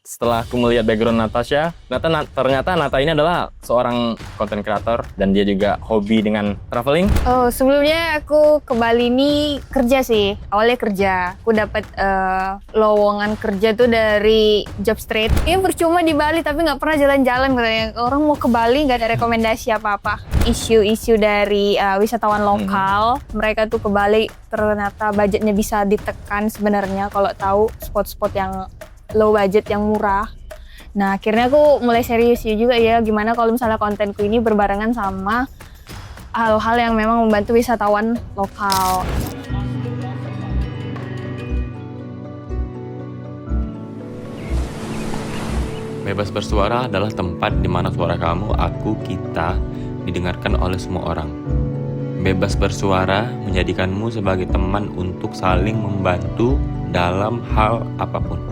setelah aku melihat background Natasha, ternyata Nata ini adalah seorang content creator dan dia juga hobi dengan traveling. Oh, sebelumnya aku ke Bali ini kerja sih. Awalnya kerja. Aku dapat lowongan kerja tuh dari Jobstreet. Ini percuma di Bali tapi nggak pernah jalan-jalan katanya. Orang mau ke Bali nggak ada rekomendasi apa-apa. Isu-isu dari wisatawan lokal, mereka tuh ke Bali ternyata budgetnya bisa ditekan sebenarnya kalau tahu spot-spot yang low budget yang murah. Nah, akhirnya aku mulai serius juga ya gimana kalau misalnya kontenku ini berbarengan sama hal-hal yang memang membantu wisatawan lokal. Bebas bersuara adalah tempat di mana suara kamu, aku, kita didengarkan oleh semua orang. Bebas bersuara menjadikanmu sebagai teman untuk saling membantu dalam hal apapun.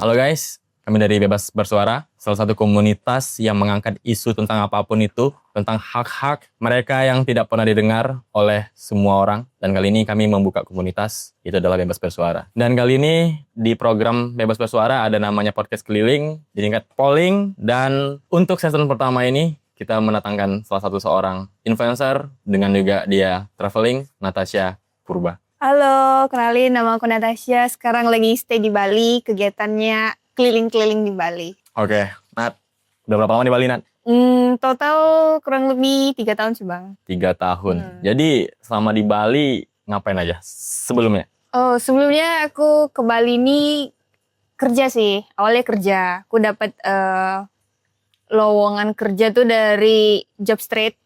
Halo guys, kami dari Bebas Bersuara, salah satu komunitas yang mengangkat isu tentang apapun itu, tentang hak-hak mereka yang tidak pernah didengar oleh semua orang. Dan kali ini kami membuka komunitas, itu adalah Bebas Bersuara. Dan kali ini di program Bebas Bersuara ada namanya podcast keliling, di tingkat polling. Dan untuk season pertama ini, kita mendatangkan salah satu seorang influencer dengan juga dia traveling, Natasha Purba. Halo, kenalin nama aku Natasha. Sekarang lagi stay di Bali, kegiatannya keliling-keliling di Bali. Oke, Nat, udah berapa lama di Bali, Nat? Total kurang lebih 3 tahun sih Bang. 3 tahun. Jadi selama di Bali ngapain aja sebelumnya? Oh, sebelumnya aku ke Bali ini kerja sih. Awalnya kerja. Aku dapat lowongan kerja tuh dari Jobstreet.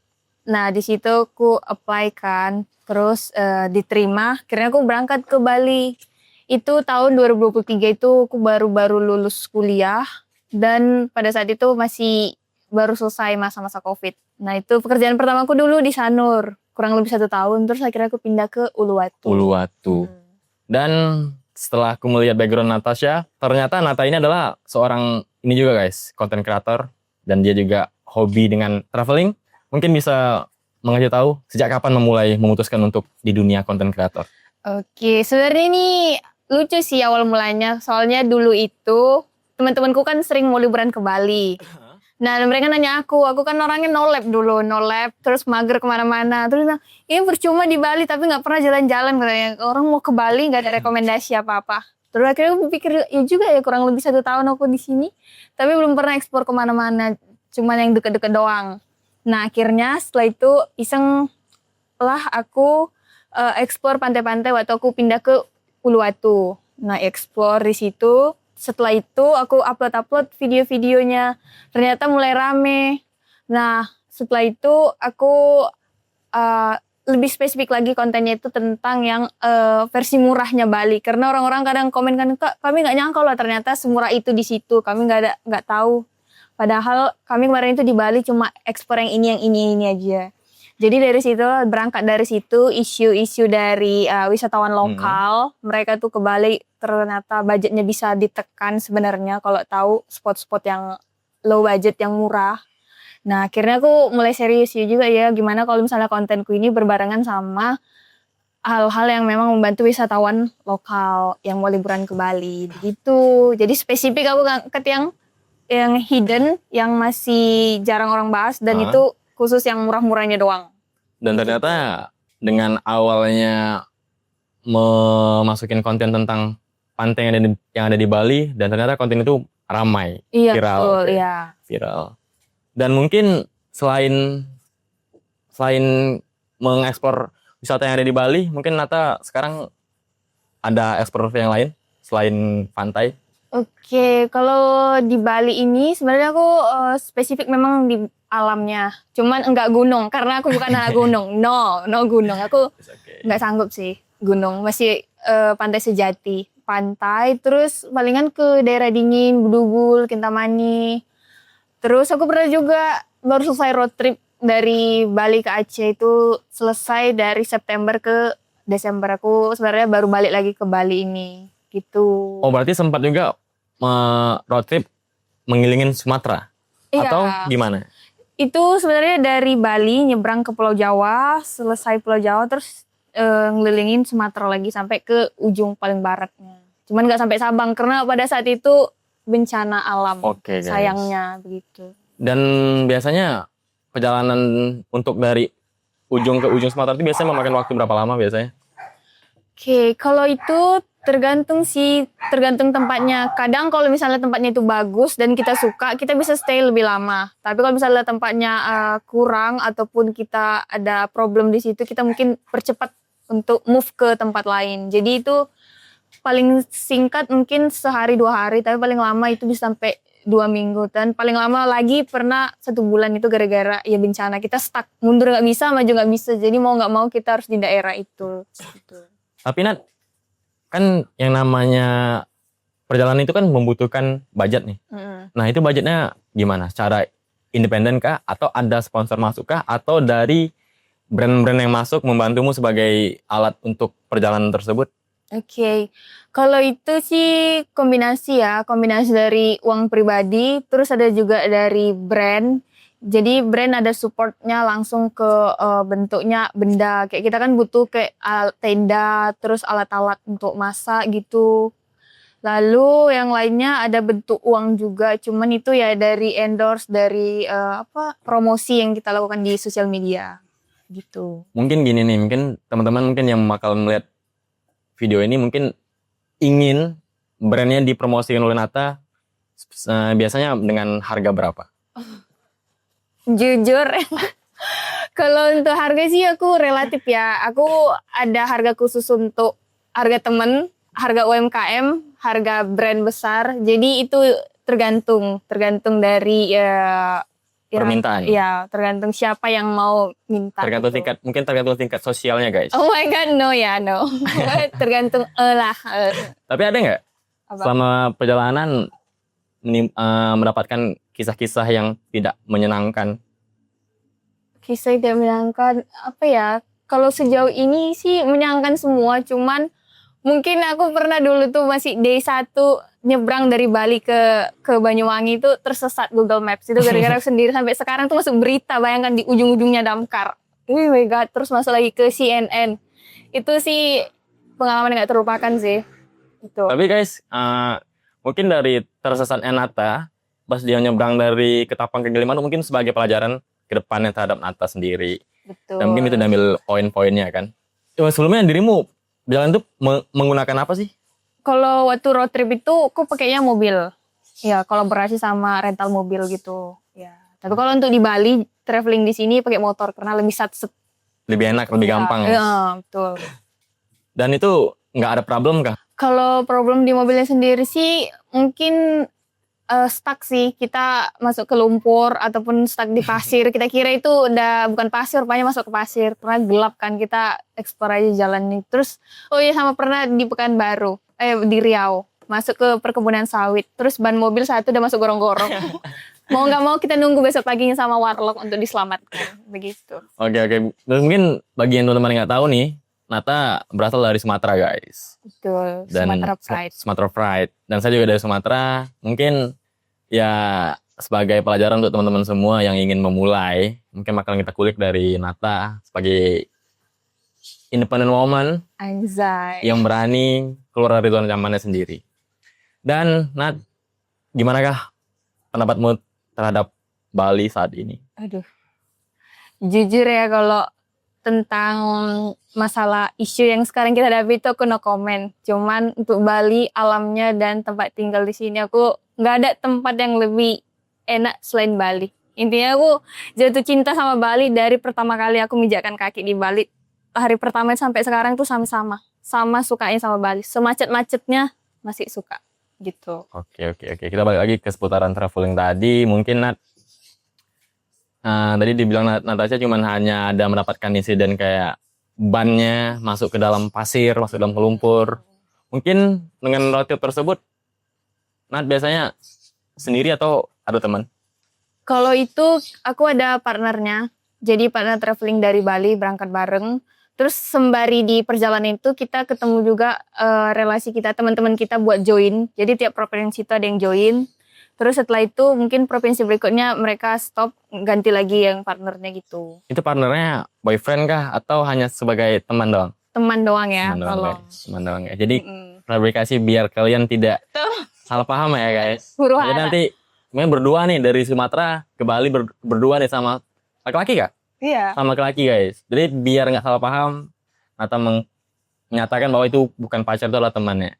Nah, di situ aku apply kan. Terus diterima. Akhirnya aku berangkat ke Bali. Itu tahun 2023 itu aku baru-baru lulus kuliah. Dan pada saat itu masih baru selesai masa-masa COVID. Nah, itu pekerjaan pertama aku dulu di Sanur. Kurang lebih 1 tahun. Terus akhirnya aku pindah ke Uluwatu. Uluwatu. Dan setelah aku melihat background Natasha, ternyata Nata ini adalah seorang ini juga guys, content creator. Dan dia juga hobi dengan traveling. Mungkin bisa mengasih tahu sejak kapan memutuskan untuk di dunia content creator. Oke, sebenarnya ini lucu sih awal mulanya. Soalnya dulu itu teman-temanku kan sering mau liburan ke Bali. Nah, mereka nanya aku kan orangnya no lab dulu, no lab, terus mager kemana-mana. Terus bilang, ini percuma di Bali tapi nggak pernah jalan-jalan katanya. Orang mau ke Bali nggak ada rekomendasi apa-apa. Terus akhirnya aku pikir, ya juga ya kurang lebih 1 tahun aku di sini, tapi belum pernah eksplor kemana-mana, cuman yang deket-deket doang. Nah, akhirnya setelah itu iseng lah aku eksplor pantai-pantai waktu aku pindah ke Uluwatu. Nah, eksplor di situ. Setelah itu aku upload video-videonya. Ternyata mulai rame. Nah, setelah itu aku lebih spesifik lagi kontennya itu tentang yang versi murahnya Bali. Karena orang-orang kadang komen kan, Kak, kami nggak nyangka loh ternyata semurah itu di situ. Kami nggak tahu. Padahal kami kemarin itu di Bali cuma ekspor yang ini aja. Jadi berangkat dari situ isu-isu dari wisatawan lokal. Mereka tuh ke Bali ternyata budgetnya bisa ditekan sebenarnya kalau tahu spot-spot yang low budget yang murah. Nah, akhirnya aku mulai serius juga ya gimana kalau misalnya kontenku ini berbarengan sama hal-hal yang memang membantu wisatawan lokal yang mau liburan ke Bali. Begitu. Jadi spesifik aku ngangkat yang hidden, yang masih jarang orang bahas, dan itu khusus yang murah-murahnya doang. Dan ternyata dengan awalnya memasukin konten tentang pantai yang ada di Bali, dan ternyata konten itu ramai, viral. Betul, iya. Viral. Dan mungkin selain mengekspor wisata yang ada di Bali, mungkin Nata sekarang ada ekspor yang lain selain pantai? Oke, kalau di Bali ini sebenarnya aku spesifik memang di alamnya. Cuman enggak gunung, karena aku bukan anak gunung. No gunung. Aku enggak sanggup sih gunung. Masih pantai sejati. Pantai, terus palingan ke daerah dingin, Bedugul, Kintamani. Terus aku pernah juga baru selesai road trip dari Bali ke Aceh itu selesai dari September ke Desember. Aku sebenarnya baru balik lagi ke Bali ini. Gitu. Oh, berarti sempat juga road trip mengelilingin Sumatera? Iya. Atau gimana? Itu sebenarnya dari Bali nyebrang ke Pulau Jawa, selesai Pulau Jawa terus ngelilingin Sumatera lagi sampai ke ujung paling baratnya. Cuman nggak sampai Sabang karena pada saat itu bencana alam. Oke, guys. Sayangnya begitu. Dan biasanya perjalanan untuk dari ujung ke ujung Sumatera itu biasanya memakan waktu berapa lama biasanya? Oke, kalau itu tergantung sih, tergantung tempatnya. Kadang kalau misalnya tempatnya itu bagus dan kita suka, kita bisa stay lebih lama. Tapi kalau misalnya tempatnya kurang ataupun kita ada problem di situ, kita mungkin percepat untuk move ke tempat lain. Jadi itu paling singkat mungkin sehari 2 hari, tapi paling lama itu bisa sampai 2 minggu. Dan paling lama lagi pernah 1 bulan itu gara-gara ya bencana. Kita stuck, mundur nggak bisa, maju nggak bisa. Jadi mau nggak mau kita harus di daerah itu. Gitu. Tapi Nat, kan yang namanya perjalanan itu kan membutuhkan budget nih. Nah itu budgetnya gimana? Secara independen kah? Atau ada sponsor masuk kah? Atau dari brand-brand yang masuk membantumu sebagai alat untuk perjalanan tersebut? Oke, kalau itu sih kombinasi ya, kombinasi dari uang pribadi, terus ada juga dari brand. Jadi brand ada supportnya langsung ke bentuknya benda. Kayak kita kan butuh kayak tenda, terus alat-alat untuk masak gitu. Lalu yang lainnya ada bentuk uang juga, cuman itu ya dari endorse, dari promosi yang kita lakukan di sosial media gitu. Mungkin gini nih, mungkin teman-teman mungkin yang bakal melihat video ini mungkin ingin brandnya dipromosikan oleh Nata, biasanya dengan harga berapa? Jujur, kalau untuk harga sih aku relatif ya. Aku ada harga khusus untuk harga temen, harga UMKM, harga brand besar. Jadi itu tergantung dari Permintaan. Ya, tergantung siapa yang mau minta. Tergantung gitu. tingkat, mungkin tergantung tingkat sosialnya guys. Oh my god, no ya, no. Tergantung lah. Tapi ada nggak Apa? selama perjalanan mendapatkan kisah-kisah yang tidak menyenangkan? Kisah tidak menyenangkan apa ya? Kalau sejauh ini sih menyenangkan semua, cuman mungkin aku pernah dulu tuh masih day 1 nyebrang dari Bali ke Banyuwangi itu tersesat Google Maps itu gara-gara aku sendiri sampai sekarang tuh masuk berita, bayangkan di ujung-ujungnya damkar. Oh my god, terus masuk lagi ke CNN. Itu sih pengalaman yang gak terlupakan sih. Itu. Tapi guys, mungkin dari tersesatnya Nata pas dia nyebrang dari Ketapang ke Gilimanuk mungkin sebagai pelajaran ke depannya terhadap Nata sendiri. Betul. Dan mungkin itu diambil poin-poinnya kan. Sebelumnya dirimu jalan tuh menggunakan apa sih? Kalau waktu road trip itu aku pakainya mobil. Ya, kolaborasi sama rental mobil gitu. Ya. Tapi kalau untuk di Bali, traveling di sini pakai motor karena lebih satset. Lebih enak, lebih gampang. Ya, betul. Dan itu nggak ada problem kah? Kalau problem di mobilnya sendiri sih mungkin stuck sih. Kita masuk ke lumpur ataupun stuck di pasir. Kita kira itu udah bukan pasir, rupanya masuk ke pasir. Karena gelap kan, kita explore aja jalannya. Terus, oh iya sama pernah di Pekanbaru, di Riau. Masuk ke perkebunan sawit. Terus ban mobil satu udah masuk gorong-gorong. Mau nggak mau kita nunggu besok paginya sama warlock untuk diselamatkan. Begitu. Oke. Dan mungkin bagi yang teman-teman nggak tahu nih, Nata berasal dari Sumatera guys. Betul, Dan Sumatera Pride. Sumatera Pride. Dan saya juga dari Sumatera. Mungkin ya sebagai pelajaran untuk teman-teman semua yang ingin memulai, mungkin bakal kita kulik dari Nata sebagai independent woman Anjay. yang berani keluar dari zona nyamannya sendiri. Dan Nat, gimana kah pendapatmu terhadap Bali saat ini? Aduh. Jujur ya kalau tentang masalah isu yang sekarang kita hadapi itu aku no comment. Cuman untuk Bali, alamnya dan tempat tinggal di sini aku nggak ada tempat yang lebih enak selain Bali. Intinya aku jatuh cinta sama Bali dari pertama kali aku mijakkan kaki di Bali. Hari pertama sampai sekarang tuh sama sukanya sama Bali. Semacet-macetnya masih suka gitu. Oke. Kita balik lagi ke seputaran traveling tadi. Mungkin Nat, tadi dibilang Natasha cuman hanya ada mendapatkan insiden kayak bannya masuk ke dalam pasir, masuk ke dalam lumpur. Mungkin dengan road trip tersebut, Nat biasanya sendiri atau ada teman? Kalau itu aku ada partnernya. Jadi partner traveling dari Bali berangkat bareng. Terus sembari di perjalanan itu kita ketemu juga relasi kita, teman-teman kita buat join. Jadi tiap provinsi itu ada yang join. Terus setelah itu mungkin provinsi berikutnya mereka stop, ganti lagi yang partnernya gitu. Itu partnernya boyfriend kah atau hanya sebagai teman doang? teman doang ya, Teman doang, tolong. guys. Teman doang ya. Jadi Mm. klarifikasi biar kalian tidak salah paham ya guys. Huru Jadi hara. nanti main berdua nih dari Sumatera ke Bali berdua nih sama laki-laki kak? Iya. Sama laki-laki guys. Jadi biar nggak salah paham, Nata menyatakan bahwa itu bukan pacar, itu adalah temannya.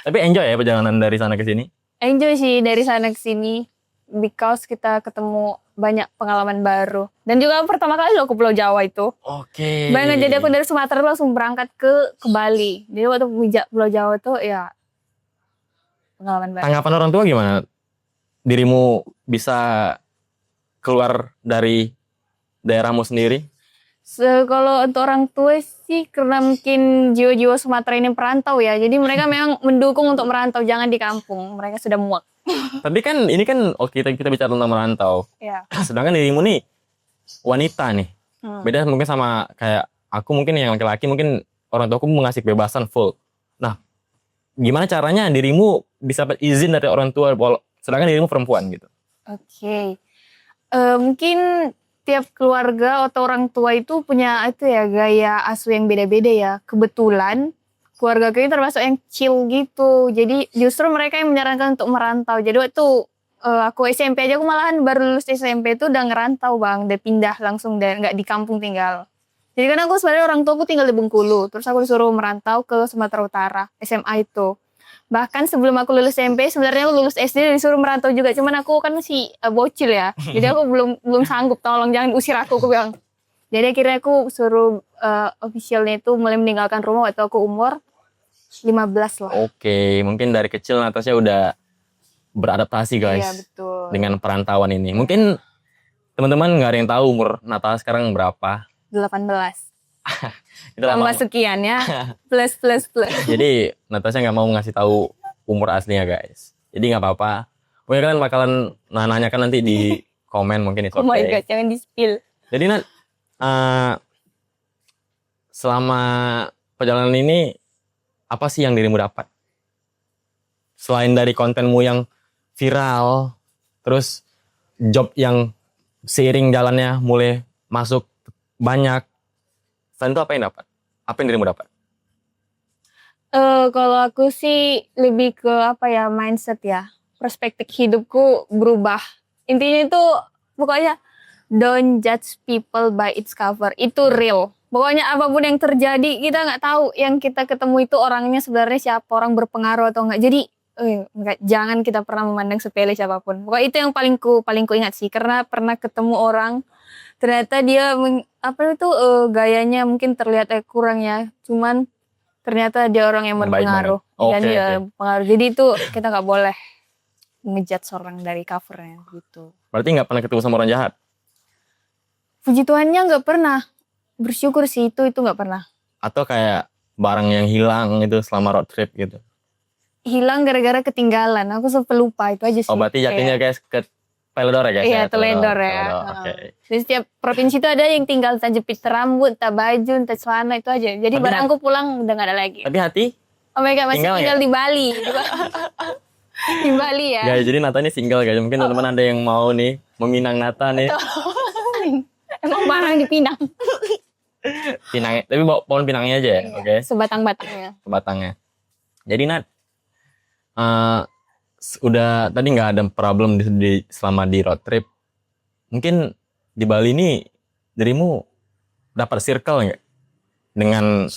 Tapi enjoy ya perjalanan dari sana ke sini. Enjoy sih dari sana ke sini because kita ketemu banyak pengalaman baru. Dan juga pertama kali lo ke Pulau Jawa itu. Oke. Bayangin, jadi aku dari Sumatera langsung berangkat ke Bali. Jadi waktu Pulau Jawa itu ya pengalaman baru. Tanggapan orang tua gimana? Dirimu bisa keluar dari daerahmu sendiri? Kalau untuk orang tua sih karena mungkin jiwa-jiwa Sumatera ini perantau ya. Jadi mereka memang mendukung untuk merantau, jangan di kampung. Mereka sudah muak. Tapi kan ini kan kita bicara tentang merantau. Ya. Sedangkan dirimu nih wanita nih. Hmm. Beda mungkin sama kayak aku, mungkin yang laki-laki, mungkin orang tuaku mengasih kebebasan full. Nah, gimana caranya dirimu bisa dapat izin dari orang tua sedangkan dirimu perempuan gitu? Oke. Mungkin tiap keluarga atau orang tua itu punya itu ya gaya asuh yang beda-beda ya. Kebetulan keluarga ini termasuk yang chill gitu. Jadi justru mereka yang menyarankan untuk merantau. Jadi waktu aku SMP aja, aku malahan baru lulus SMP itu udah ngerantau bang. Udah pindah langsung dan nggak di kampung tinggal. Jadi kan aku sebenarnya orang tua aku tinggal di Bengkulu. Terus aku disuruh merantau ke Sumatera Utara, SMA itu. Bahkan sebelum aku lulus SMP, sebenarnya aku lulus SD disuruh merantau juga. Cuman aku kan masih bocil ya. Jadi aku belum sanggup, tolong jangan usir aku bilang. Jadi akhirnya aku suruh officialnya itu mulai meninggalkan rumah waktu aku umur 15 lah. Oke, mungkin dari kecil Natasha udah beradaptasi guys Iya betul. dengan perantauan ini. Mungkin teman-teman nggak ada yang tahu umur Natasha sekarang berapa. 18. Itu lama. Tambah sekian ya. Plus. Jadi Natasha nggak mau ngasih tahu umur aslinya guys. Jadi nggak apa-apa. Mungkin kalian bakalan nanyakan nanti di komen, mungkin itu Oh my god, jangan di-spill. Jadi Nat, selama perjalanan ini apa sih yang dirimu dapat? Selain dari kontenmu yang viral, terus job yang seiring jalannya mulai masuk banyak. Selain itu apa yang dapat? Apa yang dirimu dapat? Kalau aku sih lebih ke apa ya, mindset ya. Perspektif hidupku berubah. Intinya itu pokoknya don't judge people by its cover. Itu real. Pokoknya apapun yang terjadi, kita nggak tahu yang kita ketemu itu orangnya sebenarnya siapa, orang berpengaruh atau enggak. Jadi jangan kita pernah memandang sepele siapapun. Pokoknya itu yang paling ku ingat sih, karena pernah ketemu orang ternyata dia gayanya mungkin terlihat kurang ya, cuman ternyata dia orang yang Baik berpengaruh. banget. Dan dia pengaruh. Jadi itu kita nggak boleh ngejudge orang dari covernya gitu. Berarti nggak pernah ketemu sama orang jahat? Puji Tuhannya nggak pernah. Bersyukur sih itu nggak pernah. Atau kayak barang yang hilang itu selama road trip gitu? Hilang gara-gara ketinggalan. Aku sampai lupa itu aja sih. Oh berarti jatuhnya guys ke Teledor ya guys? Iya, Teledor ya. Teledor, oke. Di setiap provinsi itu ada yang tinggal entah jepit rambut, entah baju, entah celana, itu aja. Jadi Tapi barangku pulang udah gak ada lagi. Tapi hati? Oh my god, masih tinggal di Bali. Di Bali ya. Guys, jadi Nata ini single guys. Mungkin teman-teman ada yang mau nih meminang Nata nih. Emang barang dipinang. Pinangnya, tapi bawa pohon pinangnya aja ya, oke? Sebatang-batangnya. Sebatangnya. Jadi Nat, udah tadi nggak ada problem selama di road trip. Mungkin di Bali ini dirimu dapat circle nggak dengan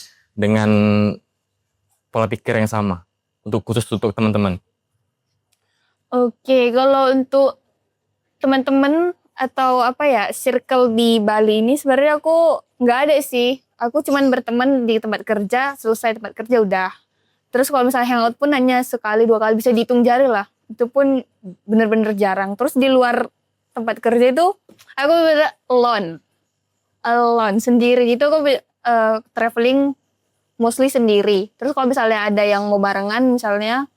pola pikir yang sama khusus untuk teman-teman? Oke, kalau untuk teman-teman atau circle di Bali ini sebenarnya aku nggak ada sih. Aku cuman berteman di tempat kerja, selesai tempat kerja udah. Terus kalau misalnya hangout pun hanya sekali 2 kali, bisa dihitung jari lah. Itu pun bener-bener jarang. Terus di luar tempat kerja itu aku bener alone sendiri gitu. Aku traveling mostly sendiri. Terus kalau misalnya ada yang mau barengan, misalnya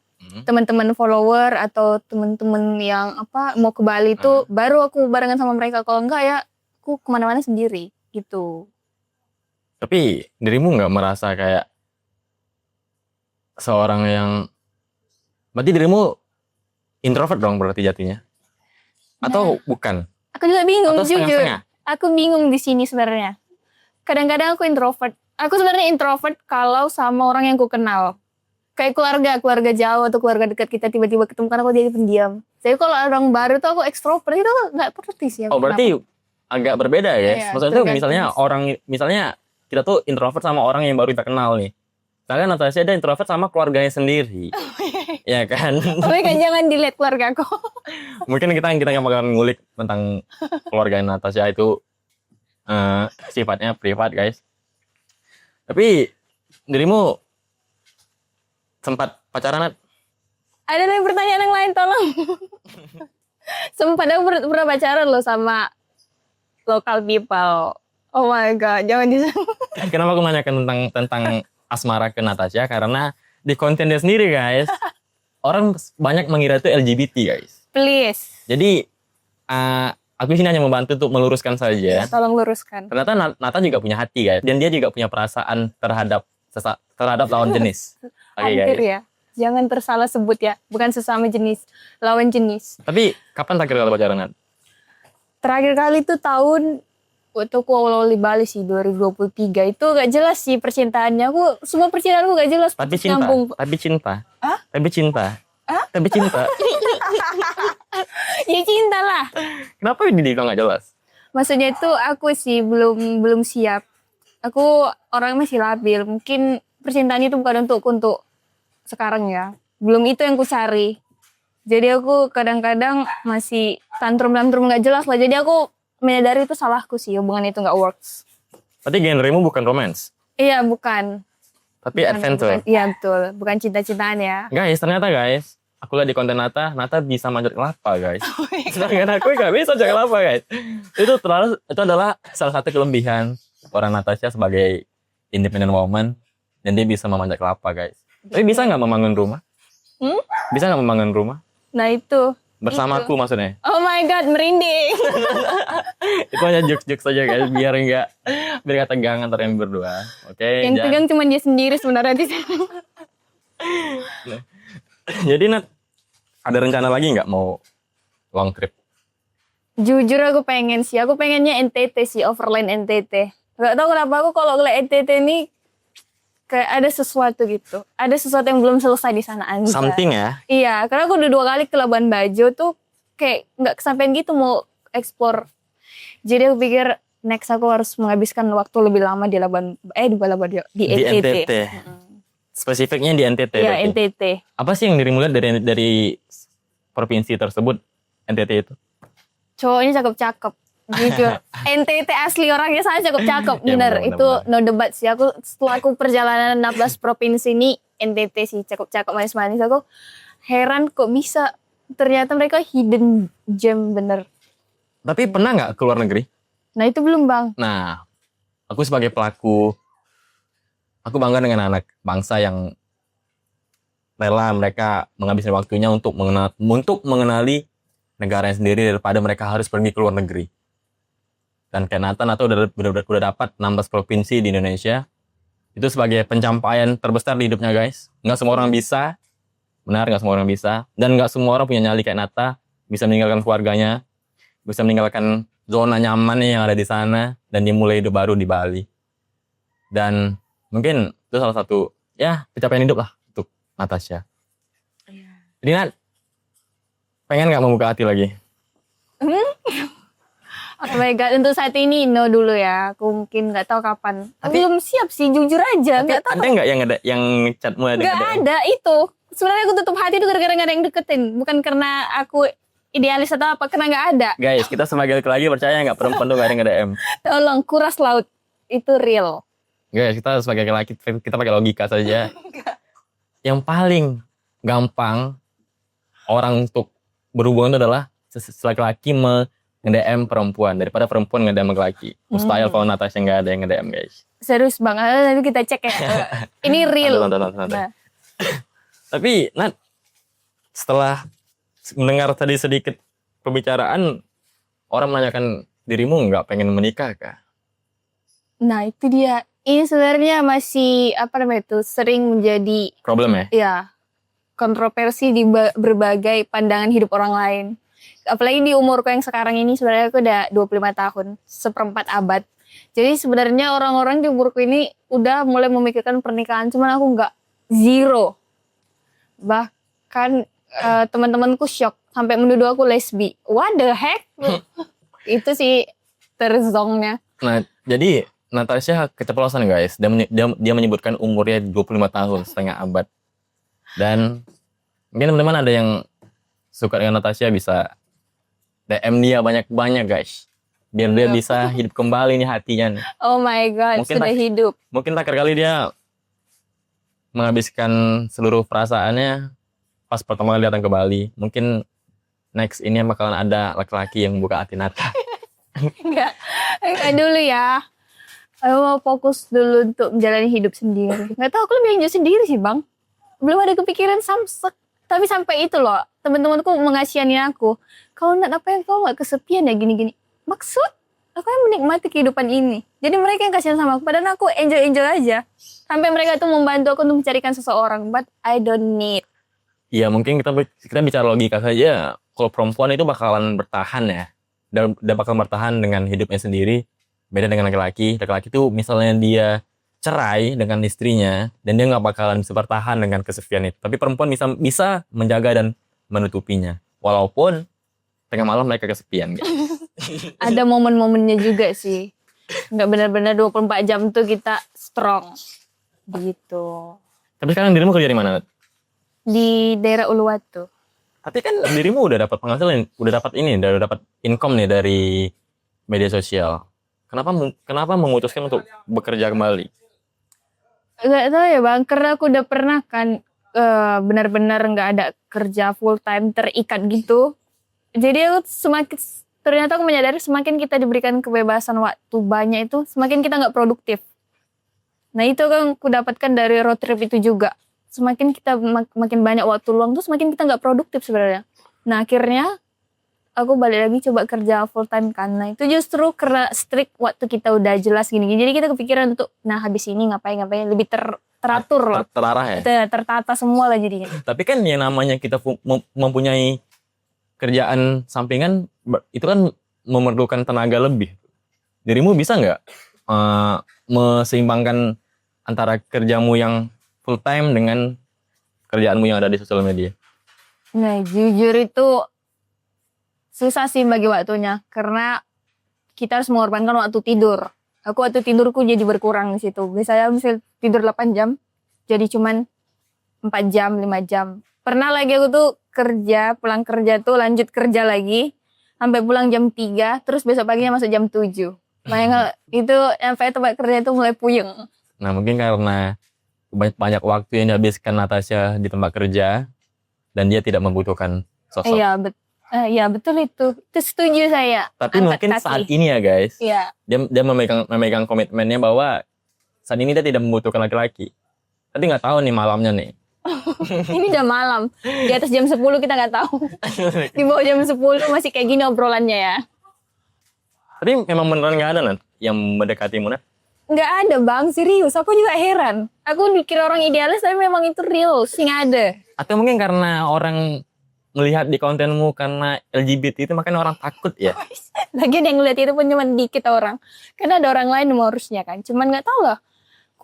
teman-teman follower atau teman-teman yang mau ke Bali itu baru aku barengan sama mereka. Kalau enggak ya aku kemana-mana sendiri gitu. Tapi dirimu nggak merasa kayak seorang yang, berarti dirimu introvert dong berarti jatinya? Atau bukan? Aku juga bingung Atau jujur. setengah-setengah? Aku bingung di sini sebenarnya. Kadang-kadang aku introvert, Aku sebenarnya introvert kalau sama orang yang ku kenal. Kayak keluarga jauh atau keluarga dekat kita tiba-tiba ketemu karena aku jadi pendiam. Jadi kalau orang baru tuh aku ekstrovert itu nggak ngerti sih. Oh berarti agak berbeda ya? Iya, Maksudnya tuh tergantung. misalnya kita tuh introvert sama orang yang baru kita kenal nih. Misalnya Natasha ada introvert sama keluarganya sendiri. Ya kan? Tapi kan jangan dilihat keluarga aku. Mungkin kita bakalan ngulik tentang keluarga Natasha itu sifatnya privat guys. Tapi dirimu sempat pacaran Nat? Ada lagi pertanyaan yang lain tolong. Sempat aku pernah pacaran loh sama local people. Oh my god, jangan di Kenapa aku menanyakan tentang asmara ke Natasha? Karena di konten dia sendiri guys, orang banyak mengira itu LGBT guys. Please. Jadi aku di sini hanya membantu untuk meluruskan saja. Tolong luruskan. Ternyata Nata juga punya hati guys, dan dia juga punya perasaan terhadap lawan jenis. Oke, Hampir guys. ya. Jangan tersalah sebut ya. Bukan sesama jenis, lawan jenis. Tapi kapan terakhir kali pacaran Nat? Terakhir kali itu tahun waktu aku awal-awal di Bali sih 2023 itu gak jelas sih percintaannya. Semua percintaanku gak jelas. Tapi putus cinta. nyambung. Tapi cinta. Hah? Tapi cinta. Hah? Tapi cinta. Ya cinta lah. Kenapa ini dibilang gak jelas? Maksudnya itu aku sih belum siap. Aku orang masih labil. Mungkin percintaan itu bukan untuk sekarang ya. Belum itu yang ku cari. Jadi aku kadang-kadang masih tantrum gak jelas lah. Jadi aku menyadari itu salahku sih. Hubungan itu gak works. Berarti genremu bukan romance, Iya bukan. tapi adventure. Iya betul. Bukan cinta-cintaan ya. Guys, ternyata guys, aku lihat di konten Nata bisa manjat kelapa guys. Sedangkan aku gak bisa manjat kelapa guys. Itu adalah salah satu kelebihan orang Natasha sebagai independent woman, dan dia bisa memanjat kelapa guys. Tapi bisa nggak membangun rumah? Bisa nggak membangun rumah? Nah itu. Bersamaku maksudnya. Oh my god, merinding. Itu hanya jokes-jokes saja guys, biar gak tegang antara yang berdua. Oke. Yang tegang cuma dia sendiri sebenarnya di sini. Jadi Nat, ada rencana lagi nggak mau long trip? Jujur aku pengen sih. Aku pengennya NTT sih, overland NTT. Gak tau kenapa aku kalau ngeliat NTT ini kayak ada sesuatu gitu. Ada sesuatu yang belum selesai di sana aja. Something ya? Iya, karena aku udah 2 kali ke Labuan Bajo tuh kayak nggak kesampaian gitu mau explore. Jadi aku pikir next aku harus menghabiskan waktu lebih lama di di NTT. Spesifiknya di NTT. Iya, berarti. NTT. Apa sih yang dirimu lihat dari provinsi tersebut, NTT itu? Cowoknya cakep-cakep. Jujur. NTT asli orangnya saya cakep-cakep. Ya, Bener, benar, itu benar. no debat sih. Setelah aku perjalanan 16 provinsi ini, NTT sih cakep-cakep manis-manis. Aku heran kok bisa. Ternyata mereka hidden gem bener. Tapi pernah nggak ke luar negeri? Nah itu belum bang. Nah, aku sebagai pelaku, aku bangga dengan anak bangsa yang rela mereka menghabiskan waktunya untuk mengenali negaranya sendiri daripada mereka harus pergi ke luar negeri. Dan kayak Nata udah dapat 16 provinsi di Indonesia. Itu sebagai pencapaian terbesar di hidupnya guys. Nggak semua orang bisa. Benar, nggak semua orang bisa. Dan nggak semua orang punya nyali kayak Nata. Bisa meninggalkan keluarganya. Bisa meninggalkan zona nyaman yang ada di sana. Dan dia mulai hidup baru di Bali. Dan mungkin itu salah satu ya pencapaian hidup lah untuk Natasha. Jadi Nat, pengen nggak membuka hati lagi? Oh my god, untuk saat ini no dulu ya. Aku mungkin nggak tahu kapan. Aku Tapi- belum siap sih, jujur aja. Nggak tahu. Ada nggak yang chat mulai Nggak ada itu. Sebenarnya aku tutup hati itu gara-gara nggak ada yang deketin. Bukan karena aku idealis atau apa, karena nggak ada. Guys, kita sebagai laki-laki percaya nggak perempuan tuh nggak ada yang nge-DM. Tolong kuras laut. Itu real. Guys, kita sebagai laki kita pakai logika saja. Yang paling gampang orang untuk berhubungan itu adalah laki-laki nge-DM perempuan daripada perempuan nge-DM laki. Mustahil kalau Natasha nggak ada yang nge-DM guys. Serius banget, nanti kita cek ya. Ini real. Santai. Nah, Tapi Nat, setelah mendengar tadi sedikit pembicaraan, orang menanyakan dirimu nggak pengen menikah kah? nah itu dia. Ini sebenarnya masih apa namanya itu sering menjadi Problem ya? ya kontroversi di berbagai pandangan hidup orang lain. Apalagi di umurku yang sekarang ini sebenarnya aku udah 25 tahun, seperempat abad. Jadi sebenarnya orang-orang di umurku ini udah mulai memikirkan pernikahan, cuman aku nggak, zero. Bahkan teman-temanku shock sampai menuduh aku lesbi. What the heck? Itu sih terzongnya. Nah, jadi Natasha keceplosan guys. Dia menyebutkan umurnya 25 tahun, setengah abad. Dan mungkin teman-teman ada yang suka dengan Natasha bisa DM dia banyak-banyak guys. Biar dia bisa hidup kembali nih hatinya nih. Oh my god, Mungkin sudah hidup. Mungkin terakhir kali dia menghabiskan seluruh perasaannya pas pertama kali datang ke Bali. Mungkin next ini bakalan ada laki-laki yang buka hati Nata. Enggak dulu ya. Aku mau fokus dulu untuk menjalani hidup sendiri. Nggak tahu, aku lebih enjoy sendiri sih bang. Belum ada kepikiran samsek. Tapi sampai itu loh, teman-temanku mengasihani aku. Kalau Nat, apa yang kau nggak kesepian ya gini-gini? Maksud? Aku yang menikmati kehidupan ini. Jadi mereka yang kasihan sama aku. Padahal aku enjoy aja. Sampai mereka tuh membantu aku untuk mencarikan seseorang. But I don't need. Iya mungkin kita bicara logika saja. Kalau perempuan itu bakalan bertahan ya. Dia bakal bertahan dengan hidupnya sendiri. Beda dengan laki-laki. Laki-laki tuh misalnya dia cerai dengan istrinya. Dan dia gak bakalan bisa bertahan dengan kesepian itu. Tapi perempuan bisa menjaga dan menutupinya. Walaupun tengah malam mereka kesepian. Ada momen-momennya juga sih. Nggak benar-benar 24 jam tuh kita strong. Gitu. Tapi sekarang dirimu kerja di mana? Di daerah Uluwatu. Tapi kan dirimu udah dapat penghasilan, udah dapat income nih dari media sosial. Kenapa memutuskan untuk bekerja kembali? Nggak tahu ya bang, karena aku udah pernah kan benar-benar nggak ada kerja full time terikat gitu. Jadi aku ternyata aku menyadari semakin kita diberikan kebebasan waktu banyak itu, semakin kita nggak produktif. Nah itu kan aku dapatkan dari road trip itu juga. Semakin kita makin banyak waktu luang tuh semakin kita nggak produktif sebenarnya. Nah akhirnya aku balik lagi coba kerja full time kan. Nah itu justru karena strict waktu kita udah jelas gini-gini. Jadi kita kepikiran untuk habis ini ngapain lebih teratur lah. Terarah ya? Tertata semua lah jadinya. Tapi kan yang namanya kita mempunyai kerjaan sampingan itu kan memerlukan tenaga lebih. Dirimu bisa nggak meseimbangkan antara kerjamu yang full time dengan kerjaanmu yang ada di sosial media? Nah jujur itu susah sih bagi waktunya. Karena kita harus mengorbankan waktu tidur. Aku waktu tidurku jadi berkurang di situ. Biasanya misal tidur 8 jam. Jadi cuman 4 jam, 5 jam. Pernah lagi aku tuh pulang kerja tuh lanjut kerja lagi. Sampai pulang jam 3. Terus besok paginya masuk jam 7. Makanya itu sampai tempat kerja itu mulai puyeng. Nah mungkin karena banyak waktu yang dihabiskan Natasha di tempat kerja. Dan dia tidak membutuhkan sosok. Iya betul itu. Itu setuju saya. Tapi mungkin saat ini ya guys. Iya. Dia memegang komitmennya bahwa saat ini dia tidak membutuhkan laki-laki. Tapi nggak tahu nih malamnya nih. Ini udah malam. Di atas jam 10 kita nggak tahu. Di bawah jam 10 masih kayak gini obrolannya ya. Tapi memang beneran nggak ada Nat yang mendekatimu Nat? Nggak ada bang, serius. Aku juga heran. Aku dikira orang idealis tapi memang itu real. Sih nggak ada. Atau mungkin karena orang melihat di kontenmu karena LGBT itu makanya orang takut ya? Lagian yang ngeliat itu pun cuma dikit orang. Karena ada orang lain mengurusnya kan. Cuman nggak tahu lah.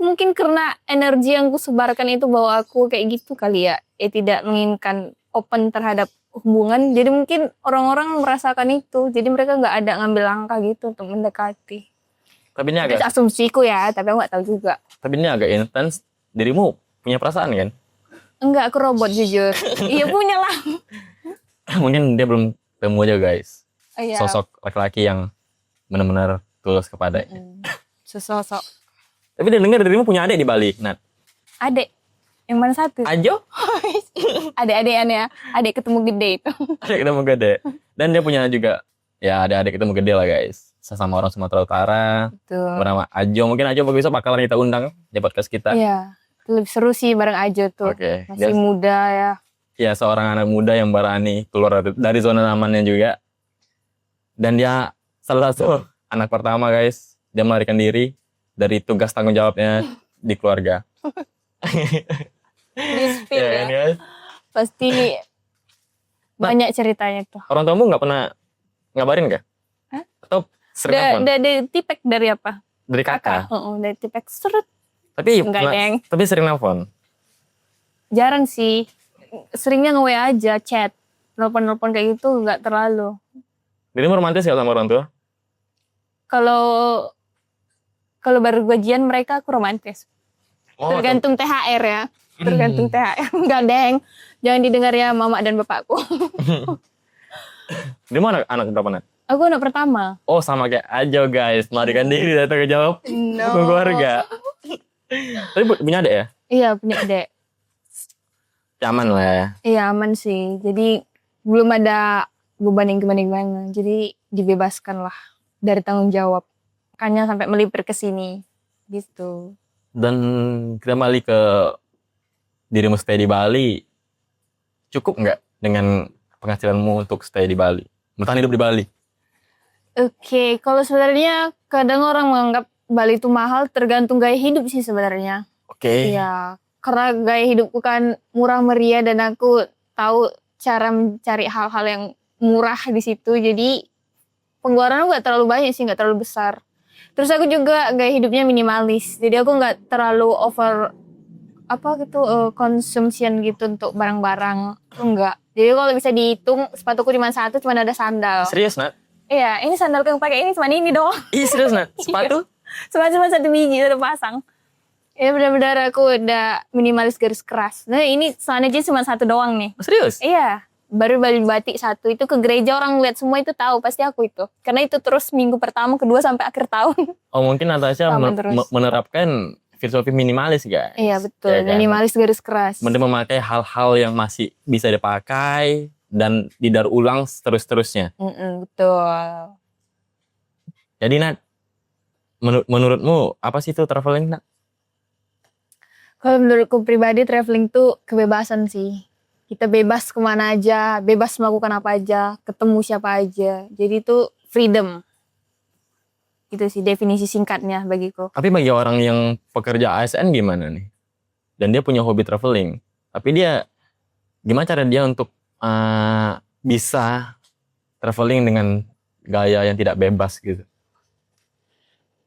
Mungkin karena energi yang aku sebarkan itu bahwa aku kayak gitu kali ya. Tidak menginginkan open terhadap hubungan. Jadi mungkin orang-orang merasakan itu. Jadi mereka nggak ada ngambil langkah gitu untuk mendekati. Tapi ini Itu asumsiku ya. Tapi aku nggak tahu juga. Tapi ini agak intens. Dirimu punya perasaan kan? Enggak, aku robot jujur. Iya punya lah. Mungkin dia belum ketemu aja guys. Iya. Sosok laki-laki yang benar-benar tulus kepadanya. Sesosok. Tapi dia dengar dirimu punya adik di Bali, Nat. Adik. Yang mana satu? Ajo? Adik-adikan ya. Adik ketemu gede itu. Adik ketemu gede. Dan dia punya juga, ya adik-adik ketemu gede lah guys. Sesama orang Sumatera Utara. Tuh. Bernama Ajo. Mungkin Ajo besok bakalan kita undang di podcast kita. Iya. Lebih seru sih bareng Ajo tuh. Oke. Masih muda ya. Ya seorang anak muda yang berani keluar dari zona nyamannya juga. Dan dia salah satu anak pertama guys. Dia melarikan diri dari tugas tanggung jawabnya di keluarga. Di spill ya. Kan, guys? Pasti banyak ceritanya tuh. Orang tuamu nggak pernah ngabarin kah? Hah? Atau Sering nelfon? Udah tipek dari apa? Dari kakak. Dari tipek seret. Tapi Enggak, Deng. tapi sering nelfon. Jarang sih. Seringnya nge-WA aja, chat. Nelpon-nelpon kayak gitu enggak terlalu. Dirimu romantis gak sama orang tua? Kalau baru gajian mereka aku romantis. Oh, Tergantung THR ya. Tergantung THR. Enggak, Deng. Jangan didengar ya mama dan bapakku. Dirimu anak berapa, Nat? Aku anak pertama. Oh, sama kayak Ajo, guys. Melarikan diri datang ke jawab. No. Keluarga. Tapi punya adik ya? Iya, punya adik. Aman lah ya. Iya, aman sih. Jadi belum ada beban yang gimana-gimana. Jadi dibebaskan lah dari tanggung jawab. Makanya sampai melipir ke sini. Gitu. Dan kita balik ke dirimu stay di Bali. Cukup nggak dengan penghasilanmu untuk stay di Bali? Bertahan hidup di Bali? Oke, kalau sebenarnya kadang orang menganggap Bali itu mahal tergantung gaya hidup sih sebenarnya. Oke. Iya, karena gaya hidupku kan murah meriah dan aku tahu cara mencari hal-hal yang murah di situ. Jadi pengeluaran aku nggak terlalu banyak sih, nggak terlalu besar. Terus aku juga gaya hidupnya minimalis. Jadi aku nggak terlalu over consumption gitu untuk barang-barang. Enggak. Jadi kalau bisa dihitung sepatuku cuma satu, cuma ada sandal. Serius, Nat? Iya, ini sandalku yang pakai ini cuma ini doang. Ih, serius, Nat? Sepatu? Cuma satu biji, satu pasang. Ya benar-benar aku udah minimalis garis keras. Nah ini celana jeans cuma satu doang nih. Oh, serius? Iya, baru beli batik satu. Itu ke gereja orang lihat semua itu tahu pasti aku itu. Karena itu terus minggu pertama, kedua sampai akhir tahun. Oh, mungkin Natasha Sama terus. menerapkan filosofi minimalis, guys. Iya betul, Ya kan? minimalis garis keras. Mending memakai hal-hal yang masih bisa dipakai dan didaur ulang terus-terusnya. Betul. Jadi, Nat, menurutmu apa sih itu traveling, Nat? Kalau menurutku pribadi traveling tuh kebebasan sih. Kita bebas kemana aja, bebas melakukan apa aja, ketemu siapa aja. Jadi itu freedom. Itu sih definisi singkatnya bagiku. Tapi bagi orang yang pekerja ASN gimana nih? Dan dia punya hobi traveling. Tapi dia, gimana cara dia untuk bisa traveling dengan gaya yang tidak bebas gitu?